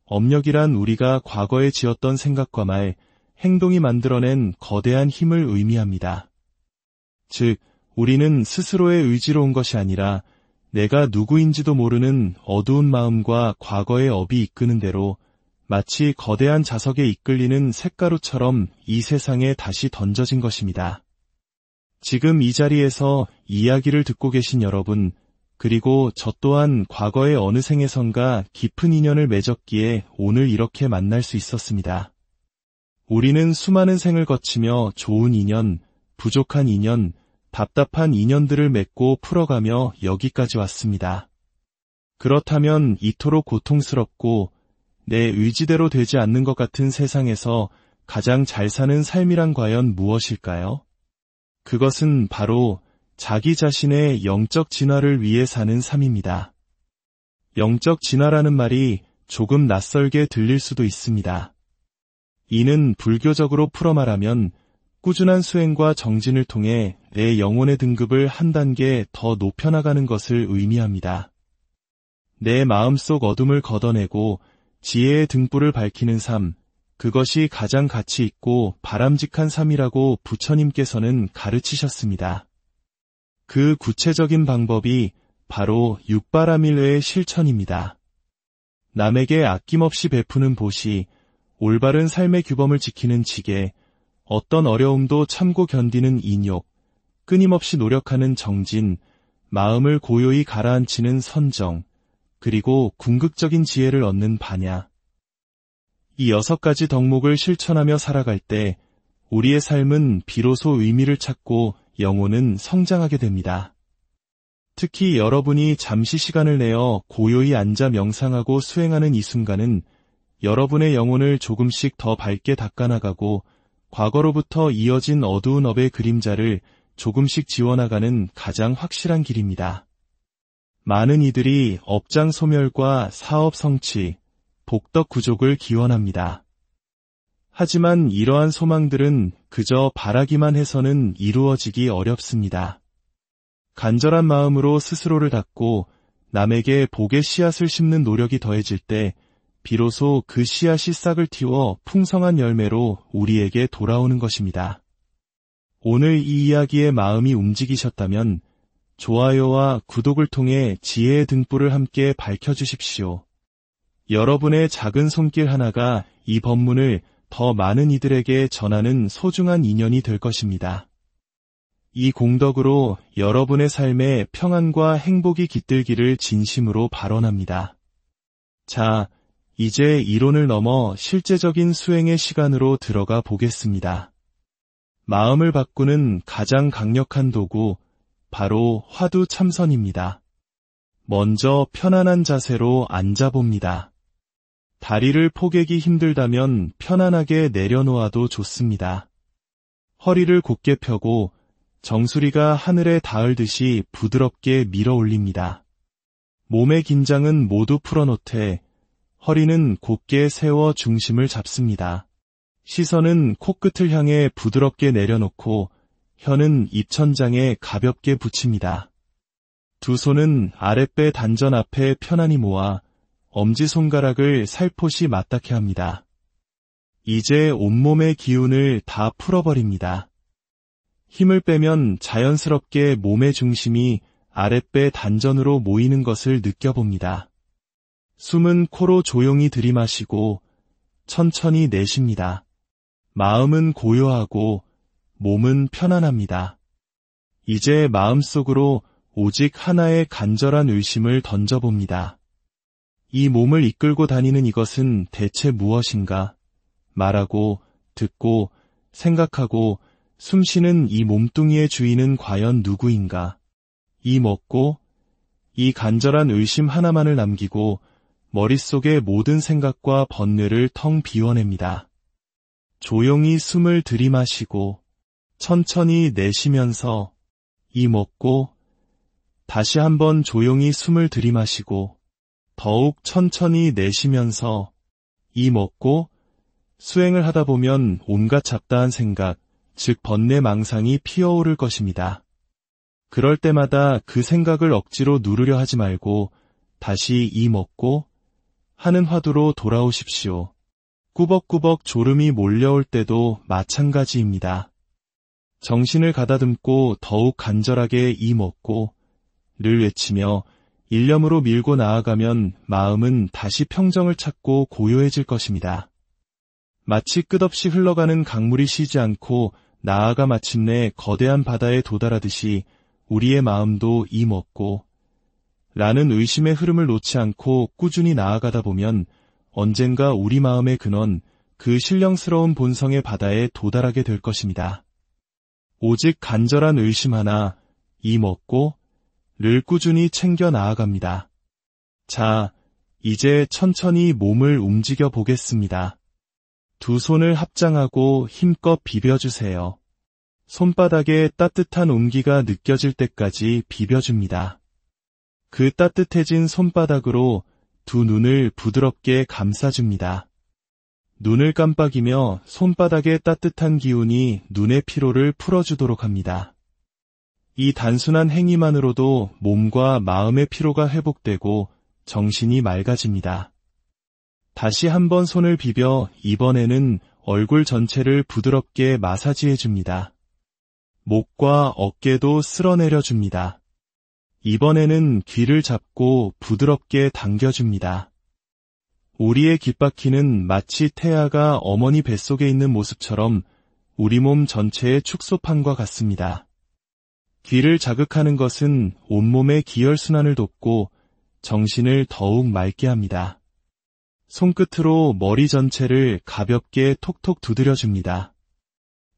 업력이란 우리가 과거에 지었던 생각과 말, 행동이 만들어낸 거대한 힘을 의미합니다. 즉, 우리는 스스로의 의지로 온 것이 아니라 내가 누구인지도 모르는 어두운 마음과 과거의 업이 이끄는 대로 마치 거대한 자석에 이끌리는 쇳가루처럼 이 세상에 다시 던져진 것입니다. 지금 이 자리에서 이야기를 듣고 계신 여러분, 그리고 저 또한 과거의 어느 생에선가 깊은 인연을 맺었기에 오늘 이렇게 만날 수 있었습니다. 우리는 수많은 생을 거치며 좋은 인연, 부족한 인연, 답답한 인연들을 맺고 풀어가며 여기까지 왔습니다. 그렇다면 이토록 고통스럽고 내 의지대로 되지 않는 것 같은 세상에서 가장 잘 사는 삶이란 과연 무엇일까요? 그것은 바로 자기 자신의 영적 진화를 위해 사는 삶입니다. 영적 진화라는 말이 조금 낯설게 들릴 수도 있습니다. 이는 불교적으로 풀어 말하면 꾸준한 수행과 정진을 통해 내 영혼의 등급을 한 단계 더 높여나가는 것을 의미합니다. 내 마음속 어둠을 걷어내고 지혜의 등불을 밝히는 삶, 그것이 가장 가치 있고 바람직한 삶이라고 부처님께서는 가르치셨습니다. 그 구체적인 방법이 바로 육바라밀의 실천입니다. 남에게 아낌없이 베푸는 보시, 올바른 삶의 규범을 지키는 지계, 어떤 어려움도 참고 견디는 인욕, 끊임없이 노력하는 정진, 마음을 고요히 가라앉히는 선정, 그리고 궁극적인 지혜를 얻는 바냐. 이 6가지 덕목을 실천하며 살아갈 때 우리의 삶은 비로소 의미를 찾고 영혼은 성장하게 됩니다. 특히 여러분이 잠시 시간을 내어 고요히 앉아 명상하고 수행하는 이 순간은 여러분의 영혼을 조금씩 더 밝게 닦아나가고 과거로부터 이어진 어두운 업의 그림자를 조금씩 지워나가는 가장 확실한 길입니다. 많은 이들이 업장 소멸과 사업 성취, 복덕 구족을 기원합니다. 하지만 이러한 소망들은 그저 바라기만 해서는 이루어지기 어렵습니다. 간절한 마음으로 스스로를 닦고 남에게 복의 씨앗을 심는 노력이 더해질 때 비로소 그 씨앗이 싹을 틔워 풍성한 열매로 우리에게 돌아오는 것입니다. 오늘 이 이야기에 마음이 움직이셨다면 좋아요와 구독을 통해 지혜의 등불을 함께 밝혀주십시오. 여러분의 작은 손길 하나가 이 법문을 더 많은 이들에게 전하는 소중한 인연이 될 것입니다. 이 공덕으로 여러분의 삶에 평안과 행복이 깃들기를 진심으로 발언합니다. 자, 이제 이론을 넘어 실제적인 수행의 시간으로 들어가 보겠습니다. 마음을 바꾸는 가장 강력한 도구, 바로 화두 참선입니다. 먼저 편안한 자세로 앉아봅니다. 다리를 포개기 힘들다면 편안하게 내려놓아도 좋습니다. 허리를 곧게 펴고 정수리가 하늘에 닿을 듯이 부드럽게 밀어 올립니다. 몸의 긴장은 모두 풀어놓되 허리는 곧게 세워 중심을 잡습니다. 시선은 코끝을 향해 부드럽게 내려놓고 혀는 입천장에 가볍게 붙입니다. 두 손은 아랫배 단전 앞에 편안히 모아 엄지손가락을 살포시 맞닿게 합니다. 이제 온몸의 기운을 다 풀어버립니다. 힘을 빼면 자연스럽게 몸의 중심이 아랫배 단전으로 모이는 것을 느껴봅니다. 숨은 코로 조용히 들이마시고 천천히 내쉽니다. 마음은 고요하고 몸은 편안합니다. 이제 마음속으로 오직 하나의 간절한 의심을 던져봅니다. 이 몸을 이끌고 다니는 이것은 대체 무엇인가? 말하고, 듣고, 생각하고, 숨쉬는 이 몸뚱이의 주인은 과연 누구인가? 이 먹고, 이 간절한 의심 하나만을 남기고 머릿속의 모든 생각과 번뇌를 텅 비워냅니다. 조용히 숨을 들이마시고 천천히 내쉬면서 이 먹고 다시 한번 조용히 숨을 들이마시고 더욱 천천히 내쉬면서 이 먹고 수행을 하다 보면 온갖 잡다한 생각, 즉 번뇌 망상이 피어오를 것입니다. 그럴 때마다 그 생각을 억지로 누르려 하지 말고 다시 이 먹고 하는 화두로 돌아오십시오. 꾸벅꾸벅 졸음이 몰려올 때도 마찬가지입니다. 정신을 가다듬고 더욱 간절하게 이 먹고 를 외치며 일념으로 밀고 나아가면 마음은 다시 평정을 찾고 고요해질 것입니다. 마치 끝없이 흘러가는 강물이 쉬지 않고 나아가 마침내 거대한 바다에 도달하듯이 우리의 마음도 이 먹고 라는 의심의 흐름을 놓지 않고 꾸준히 나아가다 보면 언젠가 우리 마음의 근원, 그 신령스러운 본성의 바다에 도달하게 될 것입니다. 오직 간절한 의심 하나, 이 먹고 를 꾸준히 챙겨 나아갑니다. 자, 이제 천천히 몸을 움직여 보겠습니다. 두 손을 합장하고 힘껏 비벼주세요. 손바닥에 따뜻한 온기가 느껴질 때까지 비벼줍니다. 그 따뜻해진 손바닥으로 두 눈을 부드럽게 감싸줍니다. 눈을 깜빡이며 손바닥의 따뜻한 기운이 눈의 피로를 풀어주도록 합니다. 이 단순한 행위만으로도 몸과 마음의 피로가 회복되고 정신이 맑아집니다. 다시 한번 손을 비벼 이번에는 얼굴 전체를 부드럽게 마사지해줍니다. 목과 어깨도 쓸어내려줍니다. 이번에는 귀를 잡고 부드럽게 당겨줍니다. 우리의 귓바퀴는 마치 태아가 어머니 뱃속에 있는 모습처럼 우리 몸 전체의 축소판과 같습니다. 귀를 자극하는 것은 온몸의 기혈순환을 돕고 정신을 더욱 맑게 합니다. 손끝으로 머리 전체를 가볍게 톡톡 두드려줍니다.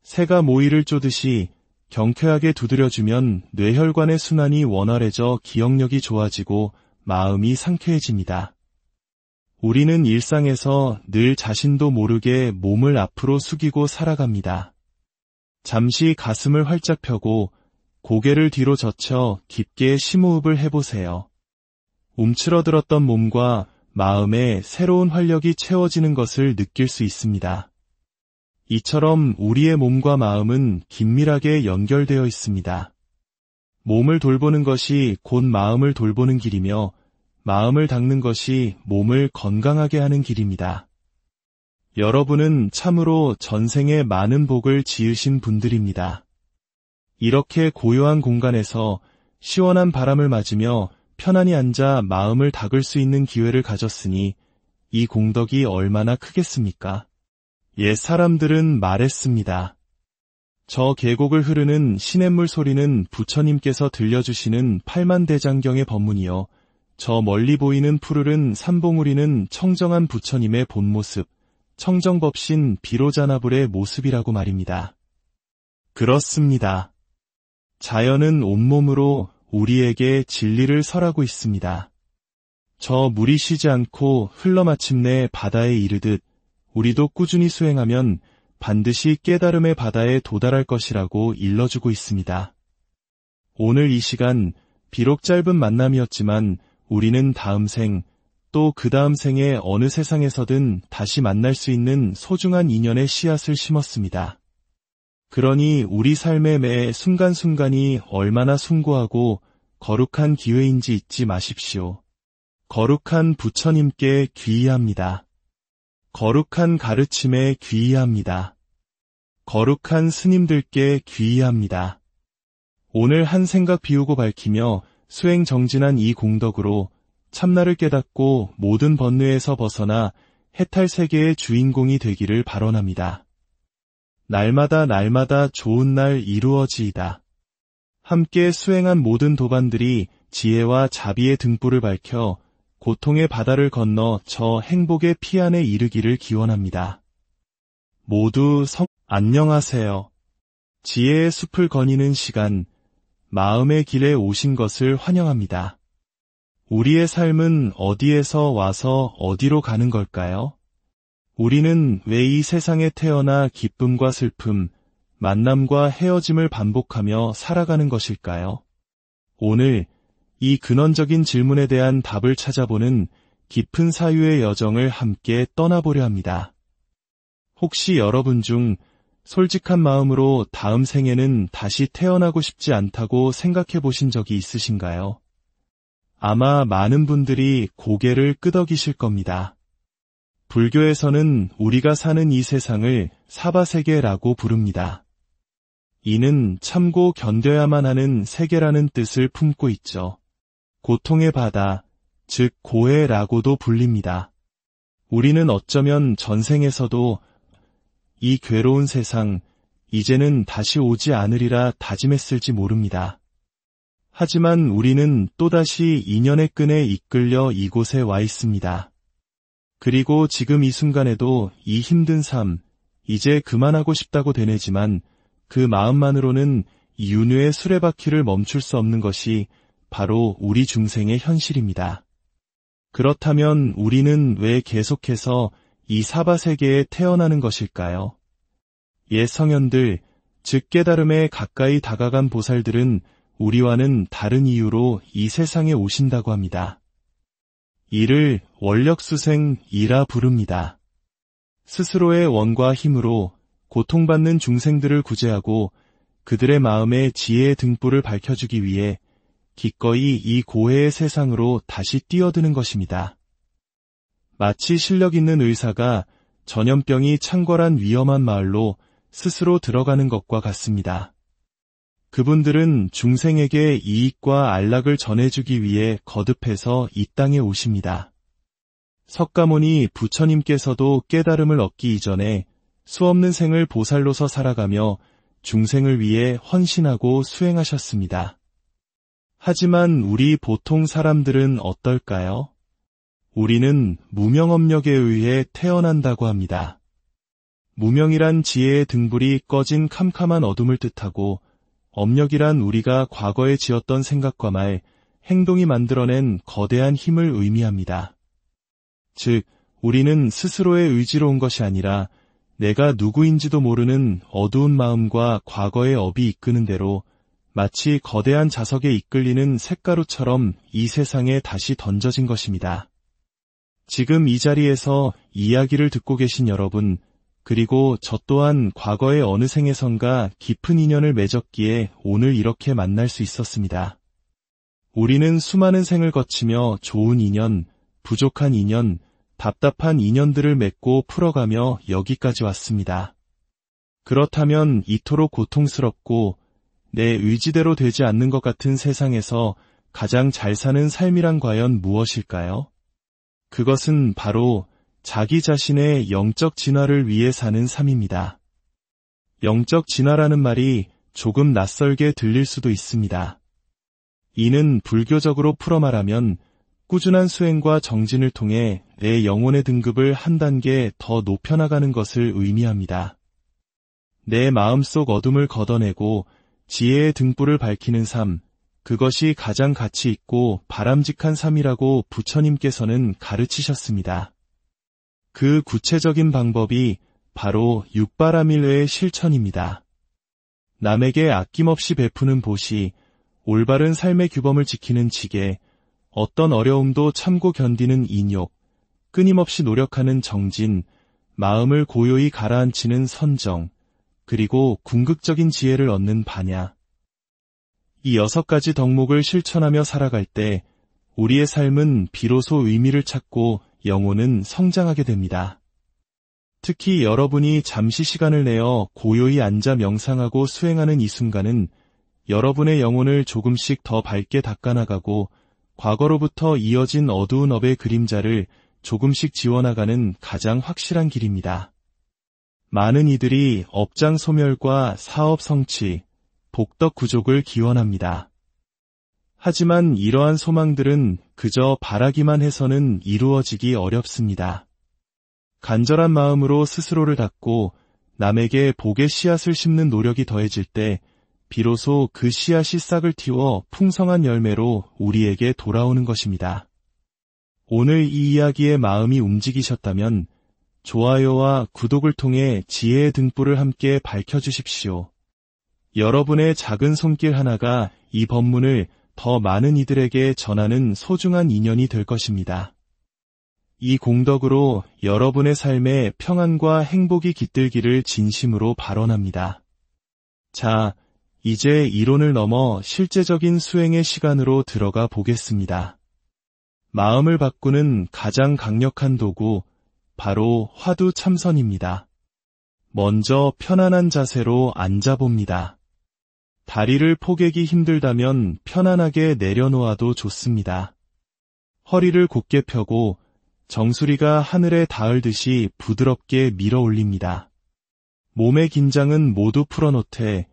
새가 모이를 쪼듯이 경쾌하게 두드려주면 뇌혈관의 순환이 원활해져 기억력이 좋아지고 마음이 상쾌해집니다. 우리는 일상에서 늘 자신도 모르게 몸을 앞으로 숙이고 살아갑니다. 잠시 가슴을 활짝 펴고 고개를 뒤로 젖혀 깊게 심호흡을 해보세요. 움츠러들었던 몸과 마음에 새로운 활력이 채워지는 것을 느낄 수 있습니다. 이처럼 우리의 몸과 마음은 긴밀하게 연결되어 있습니다. 몸을 돌보는 것이 곧 마음을 돌보는 길이며 마음을 닦는 것이 몸을 건강하게 하는 길입니다. 여러분은 참으로 전생에 많은 복을 지으신 분들입니다. 이렇게 고요한 공간에서 시원한 바람을 맞으며 편안히 앉아 마음을 닦을 수 있는 기회를 가졌으니 이 공덕이 얼마나 크겠습니까? 옛 사람들은 말했습니다. 저 계곡을 흐르는 시냇물 소리는 부처님께서 들려주시는 팔만대장경의 법문이요. 저 멀리 보이는 푸르른 삼봉우리는 청정한 부처님의 본모습, 청정법신 비로자나불의 모습이라고 말입니다. 그렇습니다. 자연은 온몸으로 우리에게 진리를 설하고 있습니다. 저 물이 쉬지 않고 흘러 마침내 바다에 이르듯 우리도 꾸준히 수행하면 반드시 깨달음의 바다에 도달할 것이라고 일러주고 있습니다. 오늘 이 시간 비록 짧은 만남이었지만 우리는 다음 생, 또 그 다음 생에 어느 세상에서든 다시 만날 수 있는 소중한 인연의 씨앗을 심었습니다. 그러니 우리 삶의 매 순간순간이 얼마나 숭고하고 거룩한 기회인지 잊지 마십시오. 거룩한 부처님께 귀의합니다. 거룩한 가르침에 귀의합니다. 거룩한 스님들께 귀의합니다. 오늘 한 생각 비우고 밝히며 수행 정진한 이 공덕으로 참나를 깨닫고 모든 번뇌에서 벗어나 해탈 세계의 주인공이 되기를 발언합니다. 날마다 좋은 날 이루어지이다. 함께 수행한 모든 도반들이 지혜와 자비의 등불을 밝혀 고통의 바다를 건너 저 행복의 피안에 이르기를 기원합니다. 모두 안녕하세요. 지혜의 숲을 거니는 시간, 마음의 길에 오신 것을 환영합니다. 우리의 삶은 어디에서 와서 어디로 가는 걸까요? 우리는 왜 이 세상에 태어나 기쁨과 슬픔, 만남과 헤어짐을 반복하며 살아가는 것일까요? 오늘 이 근원적인 질문에 대한 답을 찾아보는 깊은 사유의 여정을 함께 떠나보려 합니다. 혹시 여러분 중 솔직한 마음으로 다음 생에는 다시 태어나고 싶지 않다고 생각해 보신 적이 있으신가요? 아마 많은 분들이 고개를 끄덕이실 겁니다. 불교에서는 우리가 사는 이 세상을 사바세계라고 부릅니다. 이는 참고 견뎌야만 하는 세계라는 뜻을 품고 있죠. 고통의 바다, 즉 고해라고도 불립니다. 우리는 어쩌면 전생에서도 이 괴로운 세상, 이제는 다시 오지 않으리라 다짐했을지 모릅니다. 하지만 우리는 또다시 인연의 끈에 이끌려 이곳에 와 있습니다. 그리고 지금 이 순간에도 이 힘든 삶, 이제 그만하고 싶다고 되뇌지만 그 마음만으로는 이 윤회의 수레바퀴를 멈출 수 없는 것이 바로 우리 중생의 현실입니다. 그렇다면 우리는 왜 계속해서 이 사바세계에 태어나는 것일까요? 옛 성현들, 즉 깨달음에 가까이 다가간 보살들은 우리와는 다른 이유로 이 세상에 오신다고 합니다. 이를 원력수생이라 부릅니다. 스스로의 원과 힘으로 고통받는 중생들을 구제하고 그들의 마음에 지혜의 등불을 밝혀주기 위해 기꺼이 이 고해의 세상으로 다시 뛰어드는 것입니다. 마치 실력 있는 의사가 전염병이 창궐한 위험한 마을로 스스로 들어가는 것과 같습니다. 그분들은 중생에게 이익과 안락을 전해주기 위해 거듭해서 이 땅에 오십니다. 석가모니 부처님께서도 깨달음을 얻기 이전에 수없는 생을 보살로서 살아가며 중생을 위해 헌신하고 수행하셨습니다. 하지만 우리 보통 사람들은 어떨까요? 우리는 무명업력에 의해 태어난다고 합니다. 무명이란 지혜의 등불이 꺼진 캄캄한 어둠을 뜻하고, 업력이란 우리가 과거에 지었던 생각과 말, 행동이 만들어낸 거대한 힘을 의미합니다. 즉, 우리는 스스로의 의지로 온 것이 아니라 내가 누구인지도 모르는 어두운 마음과 과거의 업이 이끄는 대로 마치 거대한 자석에 이끌리는 쇳가루처럼 이 세상에 다시 던져진 것입니다. 지금 이 자리에서 이야기를 듣고 계신 여러분, 그리고 저 또한 과거의 어느 생에선가 깊은 인연을 맺었기에 오늘 이렇게 만날 수 있었습니다. 우리는 수많은 생을 거치며 좋은 인연, 부족한 인연, 답답한 인연들을 맺고 풀어가며 여기까지 왔습니다. 그렇다면 이토록 고통스럽고 내 의지대로 되지 않는 것 같은 세상에서 가장 잘 사는 삶이란 과연 무엇일까요? 그것은 바로 자기 자신의 영적 진화를 위해 사는 삶입니다. 영적 진화라는 말이 조금 낯설게 들릴 수도 있습니다. 이는 불교적으로 풀어 말하면 꾸준한 수행과 정진을 통해 내 영혼의 등급을 한 단계 더 높여나가는 것을 의미합니다. 내 마음속 어둠을 걷어내고 지혜의 등불을 밝히는 삶, 그것이 가장 가치 있고 바람직한 삶이라고 부처님께서는 가르치셨습니다. 그 구체적인 방법이 바로 육바라밀의 실천입니다. 남에게 아낌없이 베푸는 보시, 올바른 삶의 규범을 지키는 지계, 어떤 어려움도 참고 견디는 인욕, 끊임없이 노력하는 정진, 마음을 고요히 가라앉히는 선정, 그리고 궁극적인 지혜를 얻는 반야. 이 6가지 덕목을 실천하며 살아갈 때 우리의 삶은 비로소 의미를 찾고 영혼은 성장하게 됩니다. 특히 여러분이 잠시 시간을 내어 고요히 앉아 명상하고 수행하는 이 순간은 여러분의 영혼을 조금씩 더 밝게 닦아나가고 과거로부터 이어진 어두운 업의 그림자를 조금씩 지워나가는 가장 확실한 길입니다. 많은 이들이 업장 소멸과 사업 성취, 복덕 구족을 기원합니다. 하지만 이러한 소망들은 그저 바라기만 해서는 이루어지기 어렵습니다. 간절한 마음으로 스스로를 닦고 남에게 복의 씨앗을 심는 노력이 더해질 때 비로소 그 씨앗이 싹을 틔워 풍성한 열매로 우리에게 돌아오는 것입니다. 오늘 이 이야기에 마음이 움직이셨다면 좋아요와 구독을 통해 지혜의 등불을 함께 밝혀주십시오. 여러분의 작은 손길 하나가 이 법문을 더 많은 이들에게 전하는 소중한 인연이 될 것입니다. 이 공덕으로 여러분의 삶에 평안과 행복이 깃들기를 진심으로 발언합니다. 자, 이제 이론을 넘어 실제적인 수행의 시간으로 들어가 보겠습니다. 마음을 바꾸는 가장 강력한 도구, 바로 화두 참선입니다. 먼저 편안한 자세로 앉아봅니다. 다리를 포개기 힘들다면 편안하게 내려놓아도 좋습니다. 허리를 곧게 펴고 정수리가 하늘에 닿을듯이 부드럽게 밀어 올립니다. 몸의 긴장은 모두 풀어놓되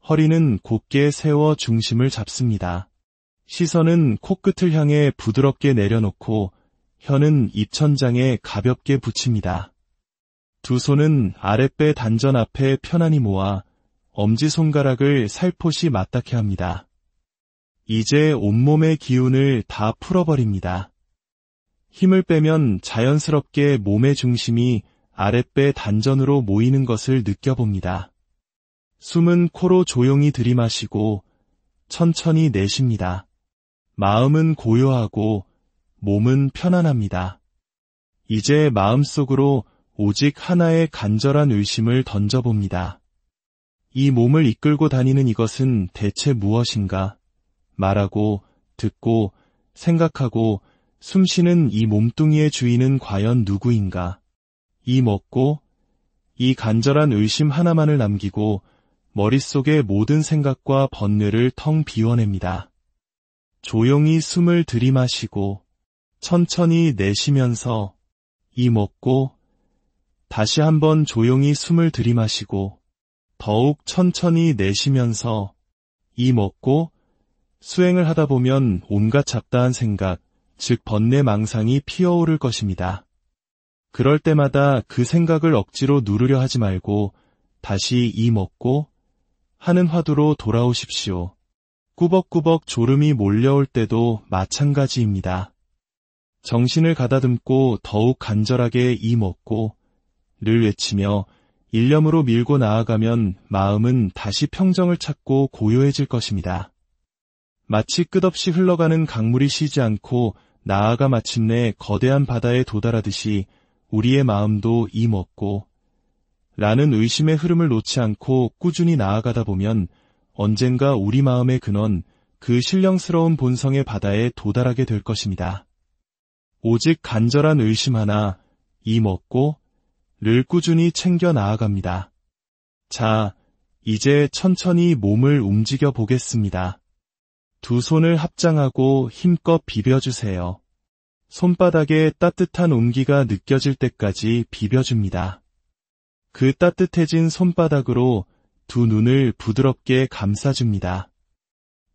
허리는 곧게 세워 중심을 잡습니다. 시선은 코끝을 향해 부드럽게 내려놓고 혀는 입천장에 가볍게 붙입니다. 두 손은 아랫배 단전 앞에 편안히 모아 엄지손가락을 살포시 맞닿게 합니다. 이제 온몸의 기운을 다 풀어버립니다. 힘을 빼면 자연스럽게 몸의 중심이 아랫배 단전으로 모이는 것을 느껴봅니다. 숨은 코로 조용히 들이마시고 천천히 내쉽니다. 마음은 고요하고 몸은 편안합니다. 이제 마음속으로 오직 하나의 간절한 의심을 던져봅니다. 이 몸을 이끌고 다니는 이것은 대체 무엇인가? 말하고, 듣고, 생각하고, 숨쉬는 이 몸뚱이의 주인은 과연 누구인가? 이 먹고, 이 간절한 의심 하나만을 남기고 머릿속의 모든 생각과 번뇌를 텅 비워냅니다. 조용히 숨을 들이마시고 천천히 내쉬면서 이 먹고 다시 한번 조용히 숨을 들이마시고 더욱 천천히 내쉬면서 이 먹고 수행을 하다 보면 온갖 잡다한 생각, 즉 번뇌망상이 피어오를 것입니다. 그럴 때마다 그 생각을 억지로 누르려 하지 말고 다시 이 먹고 하는 화두로 돌아오십시오. 꾸벅꾸벅 졸음이 몰려올 때도 마찬가지입니다. 정신을 가다듬고 더욱 간절하게 이 먹고 를 외치며 일념으로 밀고 나아가면 마음은 다시 평정을 찾고 고요해질 것입니다. 마치 끝없이 흘러가는 강물이 쉬지 않고 나아가 마침내 거대한 바다에 도달하듯이 우리의 마음도 이 먹고 라는 의심의 흐름을 놓지 않고 꾸준히 나아가다 보면 언젠가 우리 마음의 근원, 그 신령스러운 본성의 바다에 도달하게 될 것입니다. 오직 간절한 의심 하나, 이 먹고 를 꾸준히 챙겨 나아갑니다. 자, 이제 천천히 몸을 움직여 보겠습니다. 두 손을 합장하고 힘껏 비벼주세요. 손바닥에 따뜻한 온기가 느껴질 때까지 비벼줍니다. 그 따뜻해진 손바닥으로 두 눈을 부드럽게 감싸줍니다.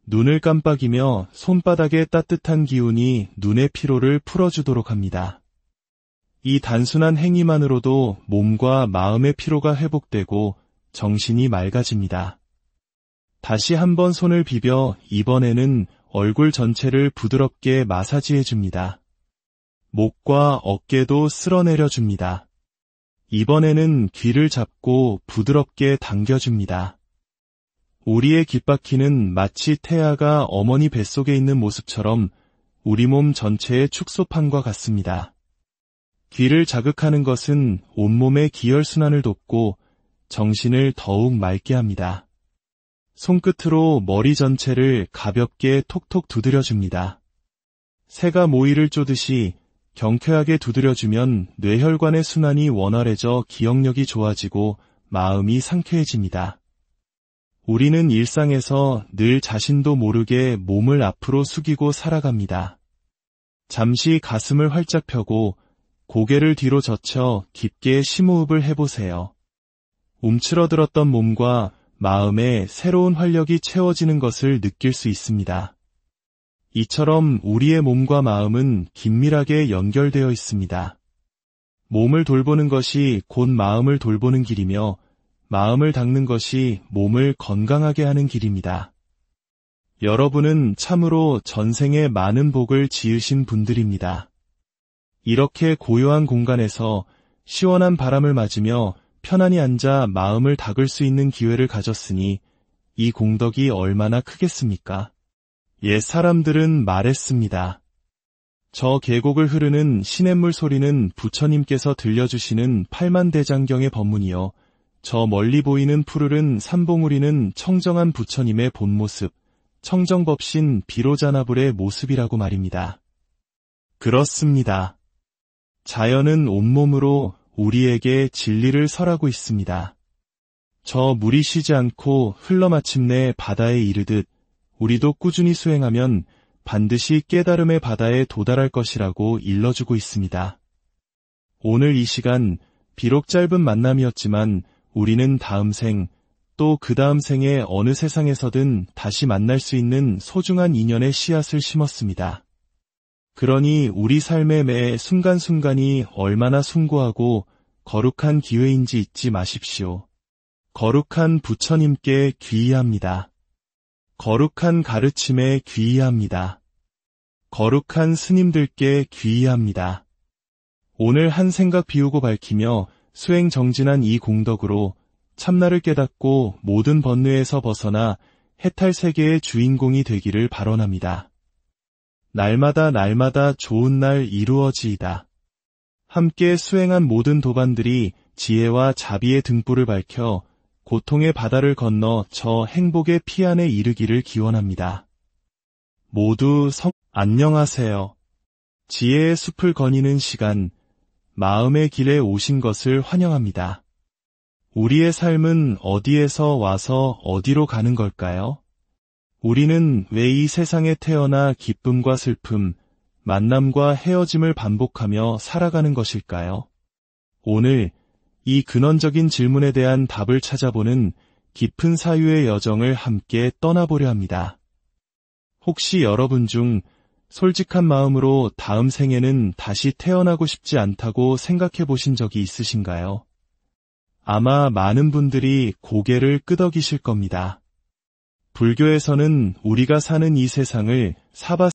눈을 깜빡이며 손바닥의 따뜻한 기운이 눈의 피로를 풀어주도록 합니다. 이 단순한 행위만으로도 몸과 마음의 피로가 회복되고 정신이 맑아집니다. 다시 한번 손을 비벼 이번에는 얼굴 전체를 부드럽게 마사지해줍니다. 목과 어깨도 쓸어내려줍니다. 이번에는 귀를 잡고 부드럽게 당겨줍니다. 우리의 귓바퀴는 마치 태아가 어머니 뱃속에 있는 모습처럼 우리 몸 전체의 축소판과 같습니다. 귀를 자극하는 것은 온몸의 기혈순환을 돕고 정신을 더욱 맑게 합니다. 손끝으로 머리 전체를 가볍게 톡톡 두드려줍니다. 새가 모이를 쪼듯이 경쾌하게 두드려주면 뇌혈관의 순환이 원활해져 기억력이 좋아지고 마음이 상쾌해집니다. 우리는 일상에서 늘 자신도 모르게 몸을 앞으로 숙이고 살아갑니다. 잠시 가슴을 활짝 펴고 고개를 뒤로 젖혀 깊게 심호흡을 해보세요. 움츠러들었던 몸과 마음에 새로운 활력이 채워지는 것을 느낄 수 있습니다. 이처럼 우리의 몸과 마음은 긴밀하게 연결되어 있습니다. 몸을 돌보는 것이 곧 마음을 돌보는 길이며 마음을 닦는 것이 몸을 건강하게 하는 길입니다. 여러분은 참으로 전생에 많은 복을 지으신 분들입니다. 이렇게 고요한 공간에서 시원한 바람을 맞으며 편안히 앉아 마음을 닦을 수 있는 기회를 가졌으니 이 공덕이 얼마나 크겠습니까? 옛 사람들은 말했습니다. 저 계곡을 흐르는 시냇물 소리는 부처님께서 들려주시는 팔만대장경의 법문이요. 저 멀리 보이는 푸르른 삼봉우리는 청정한 부처님의 본모습, 청정법신 비로자나불의 모습이라고 말입니다. 그렇습니다. 자연은 온몸으로 우리에게 진리를 설하고 있습니다. 저 물이 쉬지 않고 흘러 마침내 바다에 이르듯 우리도 꾸준히 수행하면 반드시 깨달음의 바다에 도달할 것이라고 일러주고 있습니다. 오늘 이 시간 비록 짧은 만남이었지만 우리는 다음 생, 또 그 다음 생에 어느 세상에서든 다시 만날 수 있는 소중한 인연의 씨앗을 심었습니다. 그러니 우리 삶의 매 순간순간이 얼마나 숭고하고 거룩한 기회인지 잊지 마십시오. 거룩한 부처님께 귀의합니다. 거룩한 가르침에 귀의합니다. 거룩한 스님들께 귀의합니다. 오늘 한 생각 비우고 밝히며 수행 정진한 이 공덕으로 참나를 깨닫고 모든 번뇌에서 벗어나 해탈 세계의 주인공이 되기를 발언합니다. 날마다 날마다 좋은 날 이루어지이다. 함께 수행한 모든 도반들이 지혜와 자비의 등불을 밝혀 고통의 바다를 건너 저 행복의 피안에 이르기를 기원합니다. 모두 안녕하세요. 지혜의 숲을 거니는 시간, 마음의 길에 오신 것을 환영합니다. 우리의 삶은 어디에서 와서 어디로 가는 걸까요? 우리는 왜 이 세상에 태어나 기쁨과 슬픔, 만남과 헤어짐을 반복하며 살아가는 것일까요? 오늘 이 근원적인 질문에 대한 답을 찾아보는 깊은 사유의 여정을 함께 떠나보려 합니다. 혹시 여러분 중 솔직한 마음으로 다음 생에는 다시 태어나고 싶지 않다고 생각해 보신 적이 있으신가요? 아마 많은 분들이 고개를 끄덕이실 겁니다. 불교에서는 우리가 사는 이 세상을 사바